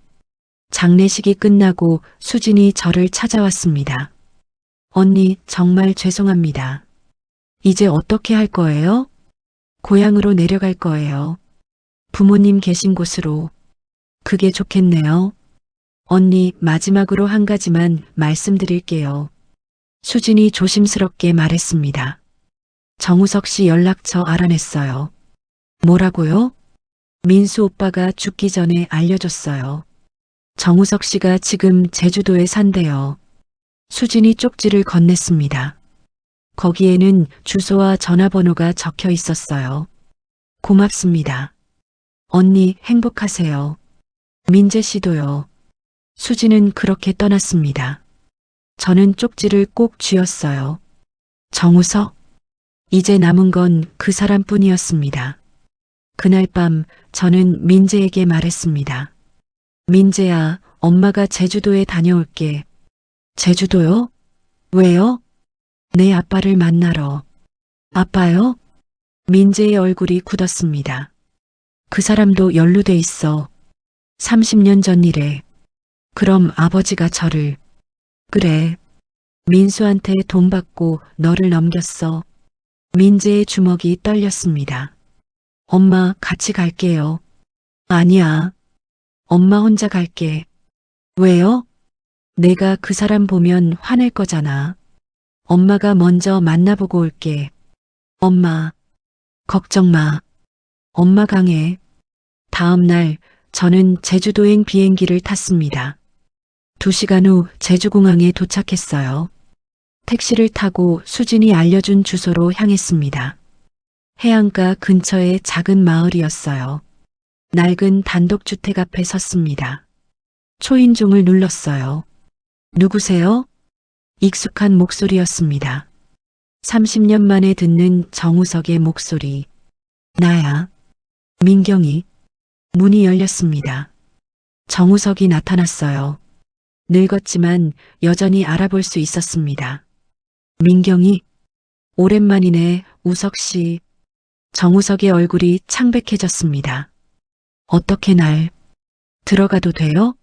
장례식이 끝나고 수진이 저를 찾아왔습니다. 언니, 정말 죄송합니다. 이제 어떻게 할 거예요? 고향으로 내려갈 거예요. 부모님 계신 곳으로. 그게 좋겠네요. 언니, 마지막으로 한 가지만 말씀드릴게요. 수진이 조심스럽게 말했습니다. 정우석 씨 연락처 알아냈어요. 뭐라고요? 민수 오빠가 죽기 전에 알려줬어요. 정우석 씨가 지금 제주도에 산대요. 수진이 쪽지를 건넸습니다. 거기에는 주소와 전화번호가 적혀 있었어요. 고맙습니다. 언니, 행복하세요. 민재 씨도요. 수진은 그렇게 떠났습니다. 저는 쪽지를 꼭 쥐었어요. 정우석? 이제 남은 건 그 사람뿐이었습니다. 그날 밤 저는 민재에게 말했습니다. 민재야, 엄마가 제주도에 다녀올게. 제주도요? 왜요? 내 아빠를 만나러. 아빠요? 민재의 얼굴이 굳었습니다. 그 사람도 연루돼 있어. 30년 전 일에. 그럼 아버지가 저를. 그래. 민수한테 돈 받고 너를 넘겼어. 민재의 주먹이 떨렸습니다. 엄마, 같이 갈게요. 아니야. 엄마 혼자 갈게. 왜요? 내가 그 사람 보면 화낼 거잖아. 엄마가 먼저 만나보고 올게. 엄마, 걱정 마. 엄마 강해. 다음 날 저는 제주도행 비행기를 탔습니다. 2시간 후 제주공항에 도착했어요. 택시를 타고 수진이 알려준 주소로 향했습니다. 해안가 근처의 작은 마을이었어요. 낡은 단독주택 앞에 섰습니다. 초인종을 눌렀어요. 누구세요? 익숙한 목소리였습니다. 30년 만에 듣는 정우석의 목소리. 나야. 민경이. 문이 열렸습니다. 정우석이 나타났어요. 늙었지만 여전히 알아볼 수 있었습니다. 민경이. 오랜만이네, 우석 씨. 정우석의 얼굴이 창백해졌습니다. 어떻게 날 들어가도 돼요?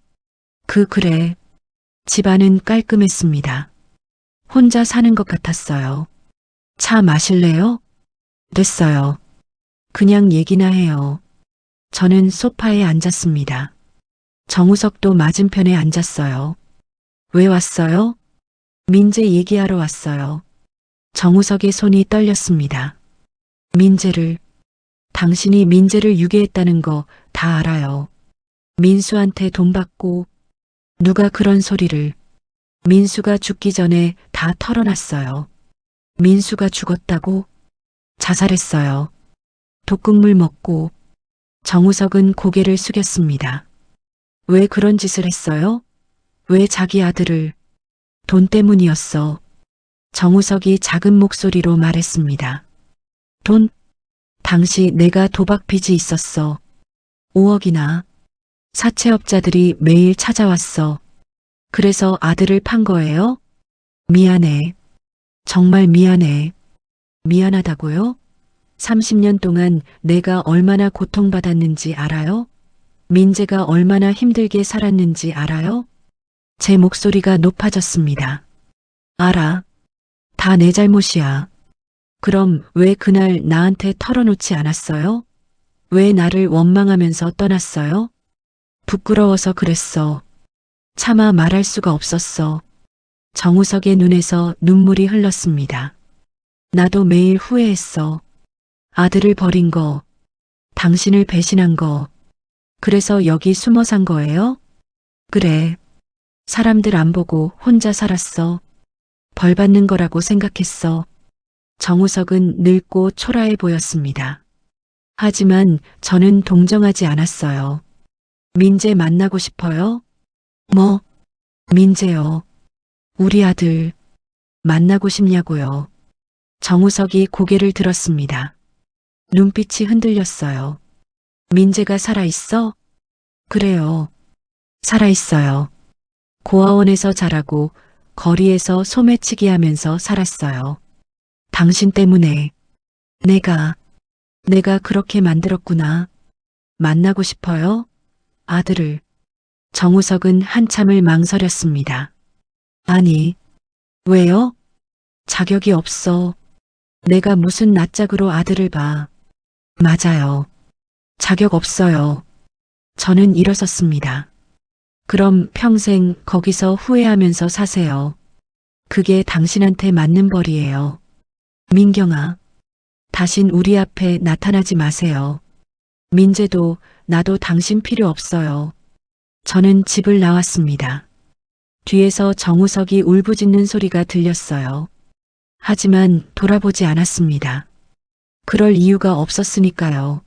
그래. 집안은 깔끔했습니다. 혼자 사는 것 같았어요. 차 마실래요? 됐어요. 그냥 얘기나 해요. 저는 소파에 앉았습니다. 정우석도 맞은편에 앉았어요. 왜 왔어요? 민재 얘기하러 왔어요. 정우석의 손이 떨렸습니다. 당신이 민재를 유괴했다는 거 다 알아요. 민수한테 돈 받고. 누가 그런 소리를. 민수가 죽기 전에 다 털어놨어요. 민수가 죽었다고? 자살했어요. 독극물 먹고. 정우석은 고개를 숙였습니다. 왜 그런 짓을 했어요? 왜 자기 아들을. 돈 때문이었어. 정우석이 작은 목소리로 말했습니다. 돈? 당시 내가 도박 빚이 있었어. 5억이나. 사채업자들이 매일 찾아왔어. 그래서 아들을 판 거예요? 미안해. 정말 미안해. 미안하다고요? 30년 동안 내가 얼마나 고통받았는지 알아요? 민재가 얼마나 힘들게 살았는지 알아요? 제 목소리가 높아졌습니다. 알아. 다 내 잘못이야. 그럼 왜 그날 나한테 털어놓지 않았어요? 왜 나를 원망하면서 떠났어요? 부끄러워서 그랬어. 차마 말할 수가 없었어. 정우석의 눈에서 눈물이 흘렀습니다. 나도 매일 후회했어. 아들을 버린 거, 당신을 배신한 거, 그래서 여기 숨어 산 거예요? 그래. 사람들 안 보고 혼자 살았어. 벌 받는 거라고 생각했어. 정우석은 늙고 초라해 보였습니다. 하지만 저는 동정하지 않았어요. 민재 만나고 싶어요? 뭐? 민재요. 우리 아들 만나고 싶냐고요. 정우석이 고개를 들었습니다. 눈빛이 흔들렸어요. 민재가 살아있어? 그래요. 살아있어요. 고아원에서 자라고 거리에서 소매치기 하면서 살았어요. 당신 때문에. 내가 그렇게 만들었구나. 만나고 싶어요? 아들을. 정우석은 한참을 망설였습니다. 아니. 왜요? 자격이 없어. 내가 무슨 낯짝으로 아들을 봐. 맞아요. 자격 없어요. 저는 일어섰습니다. 그럼 평생 거기서 후회하면서 사세요. 그게 당신한테 맞는 벌이에요. 민경아, 다신 우리 앞에 나타나지 마세요. 민재도 나도 당신 필요 없어요. 저는 집을 나왔습니다. 뒤에서 정우석이 울부짖는 소리가 들렸어요. 하지만 돌아보지 않았습니다. 그럴 이유가 없었으니까요.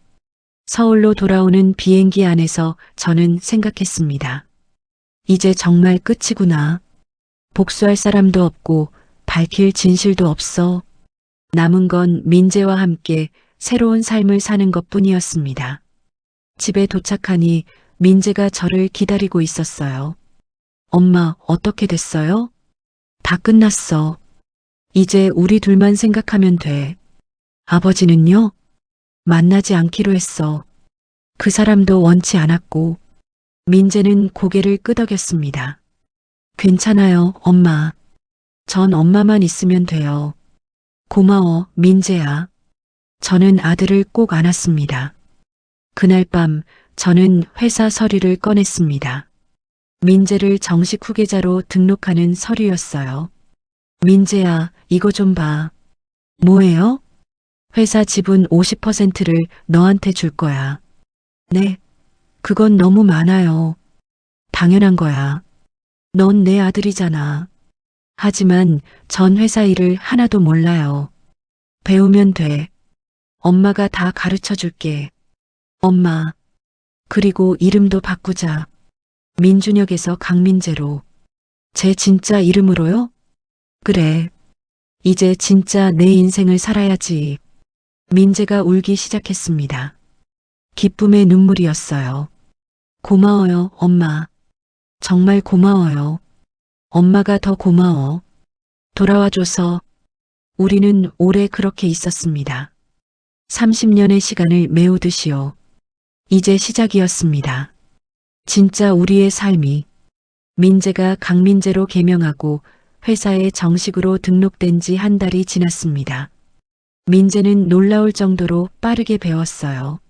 서울로 돌아오는 비행기 안에서 저는 생각했습니다. 이제 정말 끝이구나. 복수할 사람도 없고 밝힐 진실도 없어. 남은 건 민재와 함께 새로운 삶을 사는 것뿐이었습니다. 집에 도착하니 민재가 저를 기다리고 있었어요. 엄마, 어떻게 됐어요? 다 끝났어. 이제 우리 둘만 생각하면 돼. 아버지는요? 만나지 않기로 했어. 그 사람도 원치 않았고. 민재는 고개를 끄덕였습니다. 괜찮아요, 엄마. 전 엄마만 있으면 돼요. 고마워, 민재야. 저는 아들을 꼭 안았습니다. 그날 밤 저는 회사 서류를 꺼냈습니다. 민재를 정식 후계자로 등록하는 서류였어요. 민재야, 이거 좀 봐. 뭐예요? 회사 지분 50%를 너한테 줄 거야. 네, 그건 너무 많아요. 당연한 거야. 넌 내 아들이잖아. 하지만 전 회사 일을 하나도 몰라요. 배우면 돼. 엄마가 다 가르쳐 줄게. 엄마. 그리고 이름도 바꾸자. 민준혁에서 강민재로. 제 진짜 이름으로요? 그래. 이제 진짜 내 인생을 살아야지. 민재가 울기 시작했습니다. 기쁨의 눈물이었어요. 고마워요, 엄마. 정말 고마워요. 엄마가 더 고마워. 돌아와줘서. 우리는 오래 그렇게 있었습니다. 30년의 시간을 메우듯이요. 이제 시작이었습니다. 진짜 우리의 삶이. 민재가 강민재로 개명하고 회사에 정식으로 등록된 지 한 달이 지났습니다. 민재는 놀라울 정도로 빠르게 배웠어요.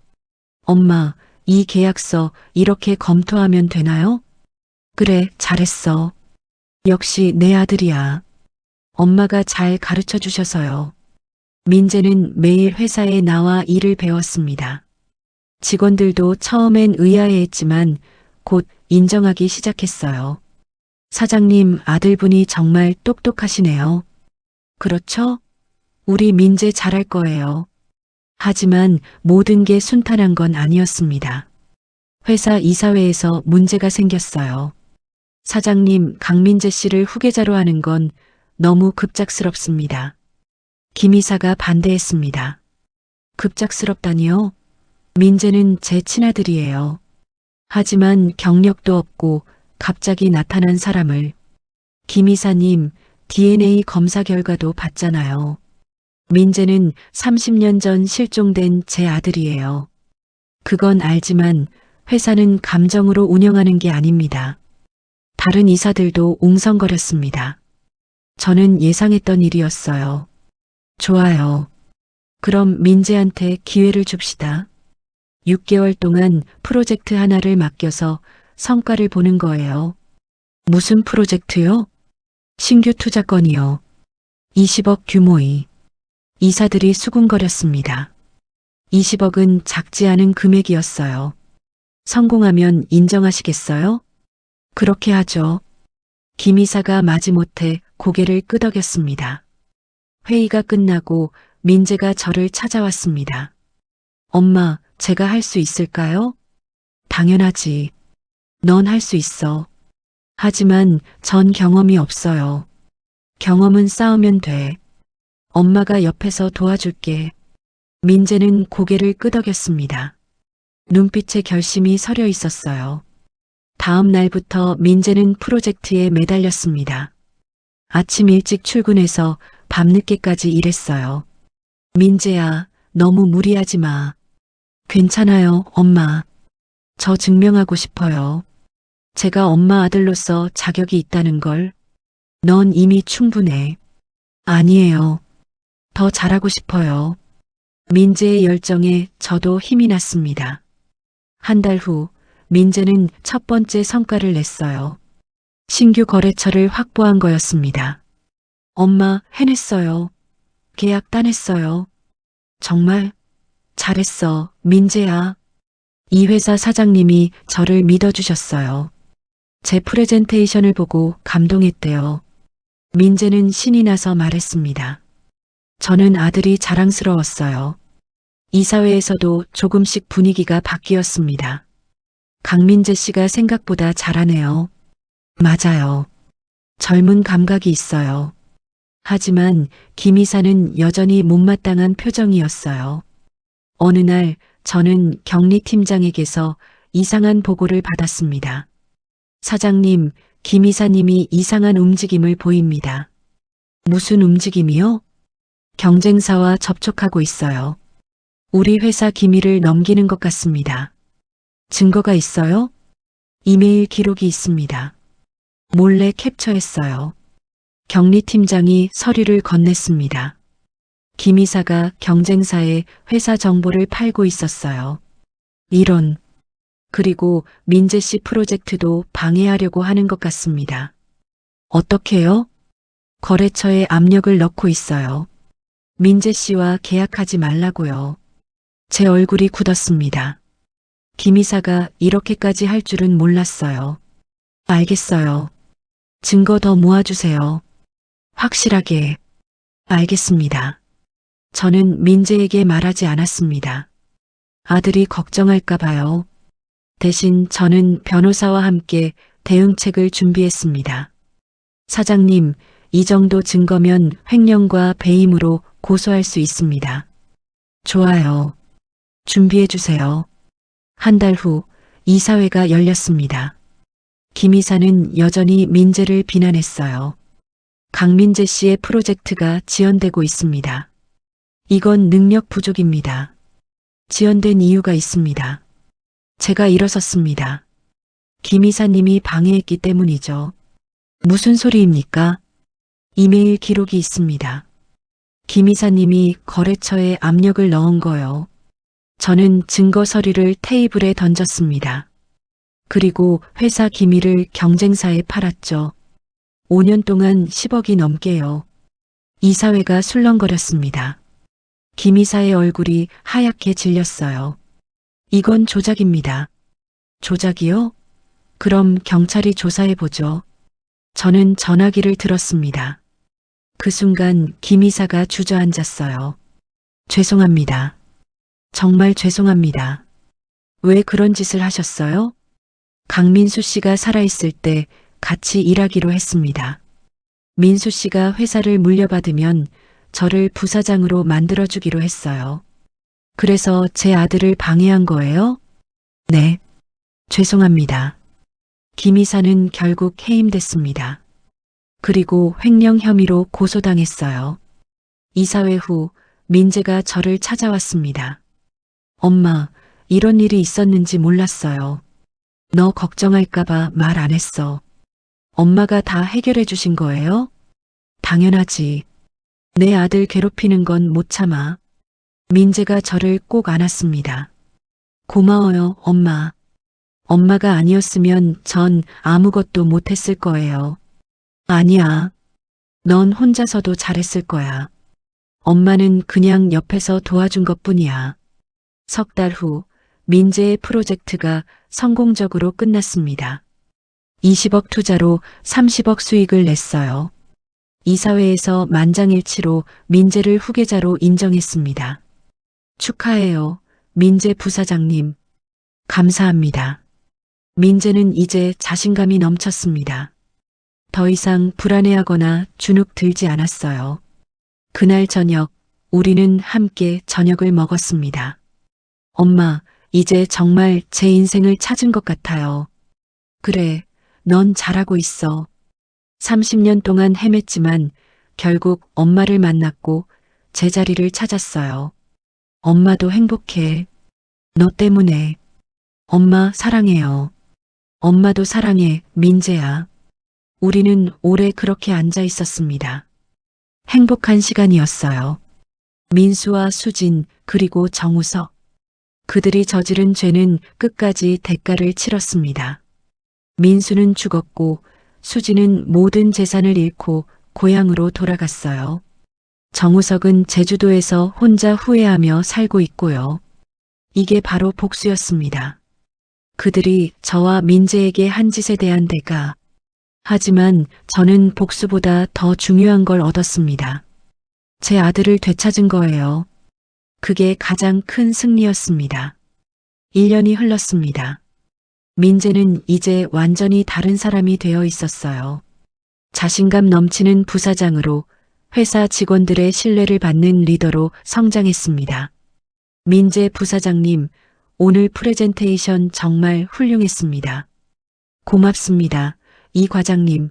엄마, 이 계약서 이렇게 검토하면 되나요? 그래, 잘했어. 역시 내 아들이야. 엄마가 잘 가르쳐 주셔서요. 민재는 매일 회사에 나와 일을 배웠습니다. 직원들도 처음엔 의아해했지만 곧 인정하기 시작했어요. 사장님, 아들분이 정말 똑똑하시네요. 그렇죠? 우리 민재 잘할 거예요. 하지만 모든 게 순탄한 건 아니었습니다. 회사 이사회에서 문제가 생겼어요. 사장님, 강민재 씨를 후계자로 하는 건 너무 급작스럽습니다. 김 이사가 반대했습니다. 급작스럽다니요? 민재는 제 친아들이에요. 하지만 경력도 없고 갑자기 나타난 사람을. 김 이사님, DNA 검사 결과도 봤잖아요. 민재는 30년 전 실종된 제 아들이에요. 그건 알지만 회사는 감정으로 운영하는 게 아닙니다. 다른 이사들도 웅성거렸습니다. 저는 예상했던 일이었어요. 좋아요. 그럼 민재한테 기회를 줍시다. 6개월 동안 프로젝트 하나를 맡겨서 성과를 보는 거예요. 무슨 프로젝트요? 신규 투자건이요. 20억 규모의. 이사들이 수군거렸습니다. 20억은 작지 않은 금액이었어요. 성공하면 인정하시겠어요? 그렇게 하죠. 김 이사가 마지못해 고개를 끄덕였습니다. 회의가 끝나고 민재가 저를 찾아왔습니다. 엄마, 제가 할 수 있을까요? 당연하지. 넌 할 수 있어. 하지만 전 경험이 없어요. 경험은 쌓으면 돼. 엄마가 옆에서 도와줄게. 민재는 고개를 끄덕였습니다. 눈빛에 결심이 서려 있었어요. 다음 날부터 민재는 프로젝트에 매달렸습니다. 아침 일찍 출근해서 밤늦게까지 일했어요. 민재야, 너무 무리하지 마. 괜찮아요, 엄마. 저 증명하고 싶어요. 제가 엄마 아들로서 자격이 있다는 걸. 넌 이미 충분해. 아니에요. 더 잘하고 싶어요. 민재의 열정에 저도 힘이 났습니다. 한 달 후, 민재는 첫 번째 성과를 냈어요. 신규 거래처를 확보한 거였습니다. 엄마, 해냈어요. 계약 따냈어요. 정말? 잘했어, 민재야. 이 회사 사장님이 저를 믿어주셨어요. 제 프레젠테이션을 보고 감동했대요. 민재는 신이 나서 말했습니다. 저는 아들이 자랑스러웠어요. 이사회에서도 조금씩 분위기가 바뀌었습니다. 강민재 씨가 생각보다 잘하네요. 맞아요. 젊은 감각이 있어요. 하지만 김 이사는 여전히 못마땅한 표정이었어요. 어느 날 저는 격리팀장에게서 이상한 보고를 받았습니다. 사장님, 김 이사님이 이상한 움직임을 보입니다. 무슨 움직임이요? 경쟁사와 접촉하고 있어요. 우리 회사 기밀을 넘기는 것 같습니다. 증거가 있어요? 이메일 기록이 있습니다. 몰래 캡처했어요. 격리팀장이 서류를 건넸습니다. 김 이사가 경쟁사에 회사 정보를 팔고 있었어요. 이런. 그리고 민재 씨 프로젝트도 방해하려고 하는 것 같습니다. 어떻게요? 거래처에 압력을 넣고 있어요. 민재 씨와 계약하지 말라고요. 제 얼굴이 굳었습니다. 김 이사가 이렇게까지 할 줄은 몰랐어요. 알겠어요. 증거 더 모아주세요. 확실하게. 알겠습니다. 저는 민재에게 말하지 않았습니다. 아들이 걱정할까 봐요. 대신 저는 변호사와 함께 대응책을 준비했습니다. 사장님, 이 정도 증거면 횡령과 배임으로 고소할 수 있습니다. 좋아요. 준비해 주세요. 한 달 후 이사회가 열렸습니다. 김 이사는 여전히 민재를 비난했어요. 강민재 씨의 프로젝트가 지연되고 있습니다. 이건 능력 부족입니다. 지연된 이유가 있습니다. 제가 일어섰습니다. 김 이사님이 방해했기 때문이죠. 무슨 소리입니까? 이메일 기록이 있습니다. 김 이사님이 거래처에 압력을 넣은 거요. 저는 증거 서류를 테이블에 던졌습니다. 그리고 회사 기밀을 경쟁사에 팔았죠. 5년 동안 10억이 넘게요. 이사회가 술렁거렸습니다. 김 이사의 얼굴이 하얗게 질렸어요. 이건 조작입니다. 조작이요? 그럼 경찰이 조사해보죠. 저는 전화기를 들었습니다. 그 순간 김 이사가 주저앉았어요. 죄송합니다. 정말 죄송합니다. 왜 그런 짓을 하셨어요? 강민수 씨가 살아있을 때 같이 일하기로 했습니다. 민수 씨가 회사를 물려받으면 저를 부사장으로 만들어주기로 했어요. 그래서 제 아들을 방해한 거예요? 네. 죄송합니다. 김 이사는 결국 해임됐습니다. 그리고 횡령 혐의로 고소당했어요. 이사회 후 민재가 저를 찾아왔습니다. 엄마, 이런 일이 있었는지 몰랐어요. 너 걱정할까봐 말 안 했어. 엄마가 다 해결해 주신 거예요? 당연하지. 내 아들 괴롭히는 건 못 참아. 민재가 저를 꼭 안았습니다. 고마워요, 엄마. 엄마가 아니었으면 전 아무것도 못했을 거예요. 아니야. 넌 혼자서도 잘했을 거야. 엄마는 그냥 옆에서 도와준 것뿐이야. 석 달 후 민재의 프로젝트가 성공적으로 끝났습니다. 20억 투자로 30억 수익을 냈어요. 이사회에서 만장일치로 민재를 후계자로 인정했습니다. 축하해요, 민재 부사장님. 감사합니다. 민재는 이제 자신감이 넘쳤습니다. 더 이상 불안해하거나 주눅 들지 않았어요. 그날 저녁, 우리는 함께 저녁을 먹었습니다. 엄마, 이제 정말 제 인생을 찾은 것 같아요. 그래, 넌 잘하고 있어. 30년 동안 헤맸지만 결국 엄마를 만났고 제자리를 찾았어요. 엄마도 행복해. 너 때문에. 엄마 사랑해요. 엄마도 사랑해, 민재야. 우리는 오래 그렇게 앉아 있었습니다. 행복한 시간이었어요. 민수와 수진, 그리고 정우석. 그들이 저지른 죄는 끝까지 대가를 치렀습니다. 민수는 죽었고 수진은 모든 재산을 잃고 고향으로 돌아갔어요. 정우석은 제주도에서 혼자 후회하며 살고 있고요. 이게 바로 복수였습니다. 그들이 저와 민재에게 한 짓에 대한 대가. 하지만 저는 복수보다 더 중요한 걸 얻었습니다. 제 아들을 되찾은 거예요. 그게 가장 큰 승리였습니다. 1년이 흘렀습니다. 민재는 이제 완전히 다른 사람이 되어 있었어요. 자신감 넘치는 부사장으로 회사 직원들의 신뢰를 받는 리더로 성장했습니다. 민재 부사장님, 오늘 프레젠테이션 정말 훌륭했습니다. 고맙습니다, 이 과장님.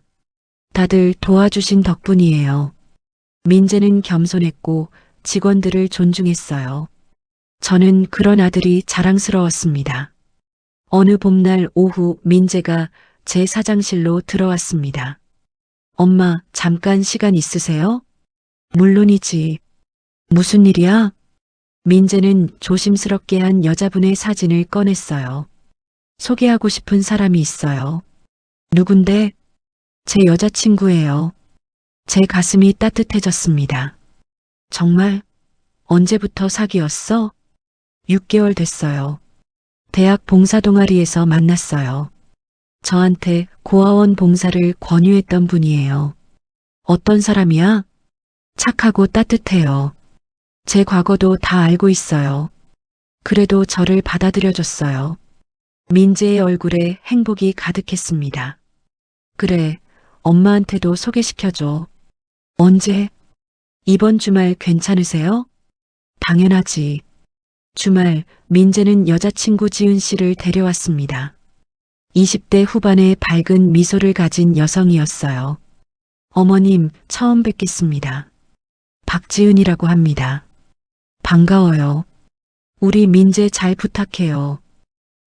다들 도와주신 덕분이에요. 민재는 겸손했고 직원들을 존중했어요. 저는 그런 아들이 자랑스러웠습니다. 어느 봄날 오후 민재가 제 사장실로 들어왔습니다. 엄마, 잠깐 시간 있으세요? 물론이지. 무슨 일이야? 민재는 조심스럽게 한 여자분의 사진을 꺼냈어요. 소개하고 싶은 사람이 있어요. 누군데? 제 여자친구예요. 제 가슴이 따뜻해졌습니다. 정말? 언제부터 사귀었어? 6개월 됐어요. 대학 봉사 동아리에서 만났어요. 저한테 고아원 봉사를 권유했던 분이에요. 어떤 사람이야? 착하고 따뜻해요. 제 과거도 다 알고 있어요. 그래도 저를 받아들여줬어요. 민재의 얼굴에 행복이 가득했습니다. 그래, 엄마한테도 소개시켜줘. 언제? 이번 주말 괜찮으세요? 당연하지. 주말 민재는 여자친구 지은 씨를 데려왔습니다. 20대 후반의 밝은 미소를 가진 여성이었어요. 어머님, 처음 뵙겠습니다. 박지은이라고 합니다. 반가워요. 우리 민재 잘 부탁해요.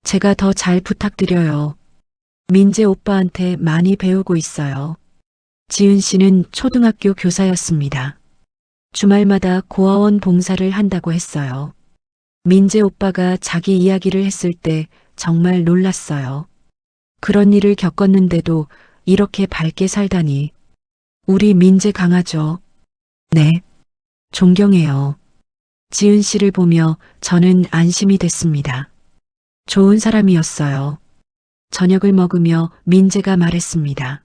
제가 더 잘 부탁드려요. 민재 오빠한테 많이 배우고 있어요. 지은 씨는 초등학교 교사였습니다. 주말마다 고아원 봉사를 한다고 했어요. 민재 오빠가 자기 이야기를 했을 때 정말 놀랐어요. 그런 일을 겪었는데도 이렇게 밝게 살다니. 우리 민재 강하죠? 네. 존경해요. 지은 씨를 보며 저는 안심이 됐습니다. 좋은 사람이었어요. 저녁을 먹으며 민재가 말했습니다.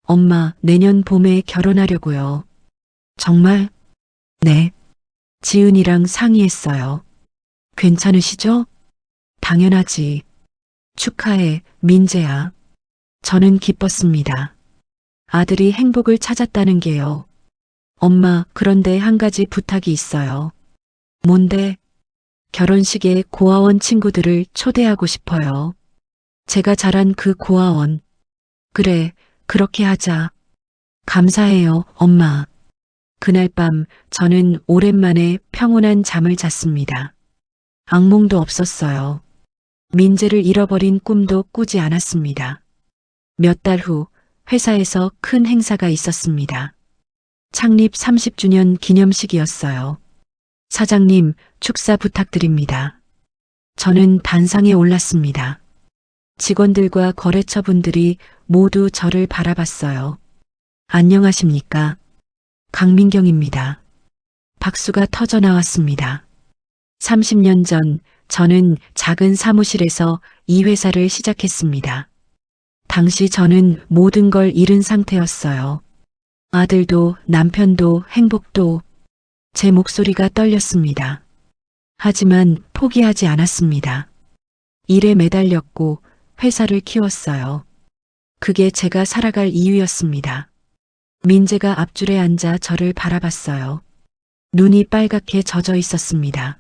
엄마, 내년 봄에 결혼하려고요. 정말? 네. 지은이랑 상의했어요. 괜찮으시죠? 당연하지. 축하해, 민재야. 저는 기뻤습니다. 아들이 행복을 찾았다는 게요. 엄마, 그런데 한 가지 부탁이 있어요. 뭔데? 결혼식에 고아원 친구들을 초대하고 싶어요. 제가 자란 그 고아원. 그래, 그렇게 하자. 감사해요, 엄마. 그날 밤 저는 오랜만에 평온한 잠을 잤습니다. 악몽도 없었어요. 민재를 잃어버린 꿈도 꾸지 않았습니다. 몇 달 후 회사에서 큰 행사가 있었습니다. 창립 30주년 기념식이었어요. 사장님, 축사 부탁드립니다. 저는 단상에 올랐습니다. 직원들과 거래처 분들이 모두 저를 바라봤어요. 안녕하십니까? 강민경입니다. 박수가 터져 나왔습니다. 30년 전 저는 작은 사무실에서 이 회사를 시작했습니다. 당시 저는 모든 걸 잃은 상태였어요. 아들도 남편도 행복도. 제 목소리가 떨렸습니다. 하지만 포기하지 않았습니다. 일에 매달렸고 회사를 키웠어요. 그게 제가 살아갈 이유였습니다. 민재가 앞줄에 앉아 저를 바라봤어요. 눈이 빨갛게 젖어 있었습니다.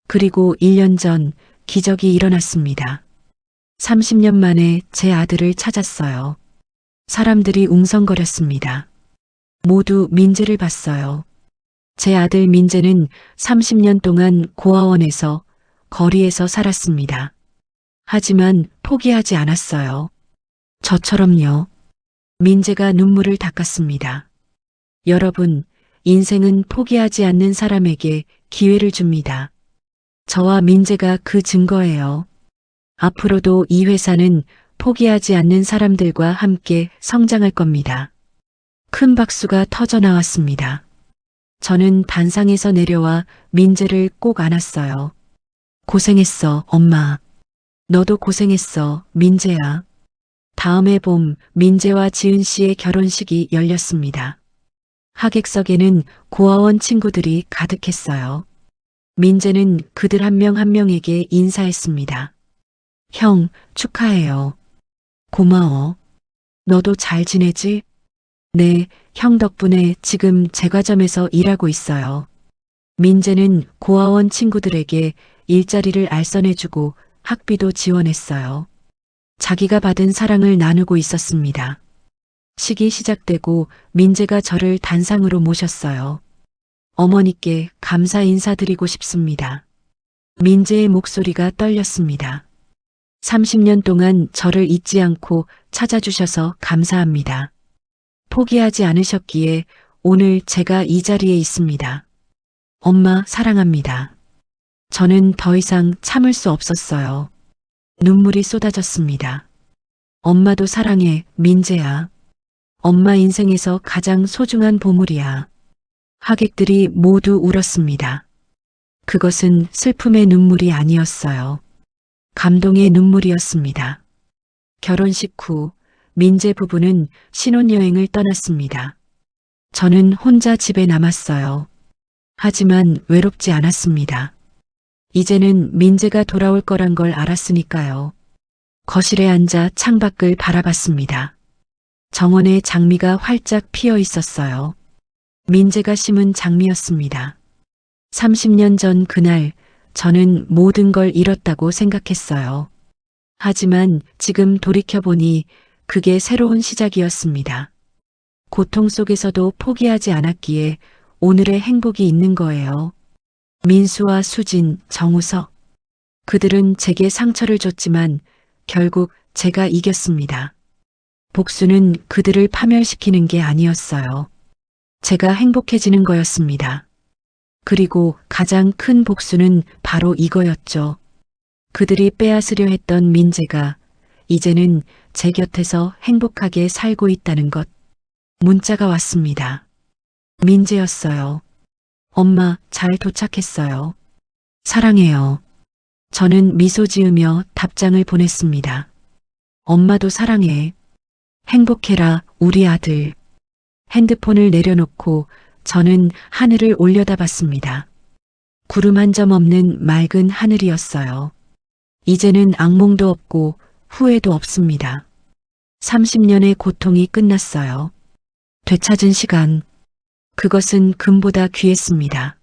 그리고 1년 전 기적이 일어났습니다. 30년 만에 제 아들을 찾았어요. 사람들이 웅성거렸습니다. 모두 민재를 봤어요. 제 아들 민재는 30년 동안 고아원에서, 거리에서 살았습니다. 하지만 포기하지 않았어요. 저처럼요. 민재가 눈물을 닦았습니다. 여러분, 인생은 포기하지 않는 사람에게 기회를 줍니다. 저와 민재가 그 증거예요. 앞으로도 이 회사는 포기하지 않는 사람들과 함께 성장할 겁니다. 큰 박수가 터져 나왔습니다. 저는 단상에서 내려와 민재를 꼭 안았어요. 고생했어, 엄마. 너도 고생했어, 민재야. 다음해 봄 민재와 지은 씨의 결혼식이 열렸습니다. 하객석에는 고아원 친구들이 가득했어요. 민재는 그들 한 명 한 명에게 인사했습니다. 형, 축하해요. 고마워. 너도 잘 지내지? 네, 형 덕분에 지금 제과점에서 일하고 있어요. 민재는 고아원 친구들에게 일자리를 알선해주고 학비도 지원했어요. 자기가 받은 사랑을 나누고 있었습니다. 식이 시작되고 민재가 저를 단상으로 모셨어요. 어머니께 감사 인사드리고 싶습니다. 민재의 목소리가 떨렸습니다. 30년 동안 저를 잊지 않고 찾아주셔서 감사합니다. 포기하지 않으셨기에 오늘 제가 이 자리에 있습니다. 엄마 사랑합니다. 저는 더 이상 참을 수 없었어요. 눈물이 쏟아졌습니다. 엄마도 사랑해, 민재야. 엄마 인생에서 가장 소중한 보물이야. 하객들이 모두 울었습니다. 그것은 슬픔의 눈물이 아니었어요. 감동의 눈물이었습니다. 결혼식 후 민재 부부는 신혼여행을 떠났습니다. 저는 혼자 집에 남았어요. 하지만 외롭지 않았습니다. 이제는 민재가 돌아올 거란 걸 알았으니까요. 거실에 앉아 창밖을 바라봤습니다. 정원에 장미가 활짝 피어 있었어요. 민재가 심은 장미였습니다. 30년 전 그날 저는 모든 걸 잃었다고 생각했어요. 하지만 지금 돌이켜보니 그게 새로운 시작이었습니다. 고통 속에서도 포기하지 않았기에 오늘의 행복이 있는 거예요. 민수와 수진, 정우석. 그들은 제게 상처를 줬지만 결국 제가 이겼습니다. 복수는 그들을 파멸시키는 게 아니었어요. 제가 행복해지는 거였습니다. 그리고 가장 큰 복수는 바로 이거였죠. 그들이 빼앗으려 했던 민재가 이제는 제 곁에서 행복하게 살고 있다는 것. 문자가 왔습니다. 민재였어요. 엄마, 잘 도착했어요. 사랑해요. 저는 미소 지으며 답장을 보냈습니다. 엄마도 사랑해. 행복해라, 우리 아들. 핸드폰을 내려놓고 저는 하늘을 올려다봤습니다. 구름 한 점 없는 맑은 하늘이었어요. 이제는 악몽도 없고 후회도 없습니다. 30년의 고통이 끝났어요. 되찾은 시간. 그것은 금보다 귀했습니다.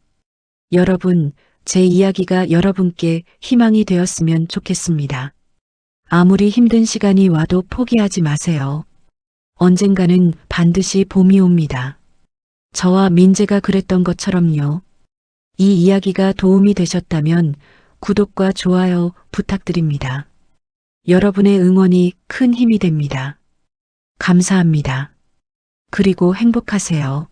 여러분, 제 이야기가 여러분께 희망이 되었으면 좋겠습니다. 아무리 힘든 시간이 와도 포기하지 마세요. 언젠가는 반드시 봄이 옵니다. 저와 민재가 그랬던 것처럼요. 이 이야기가 도움이 되셨다면 구독과 좋아요 부탁드립니다. 여러분의 응원이 큰 힘이 됩니다. 감사합니다. 그리고 행복하세요.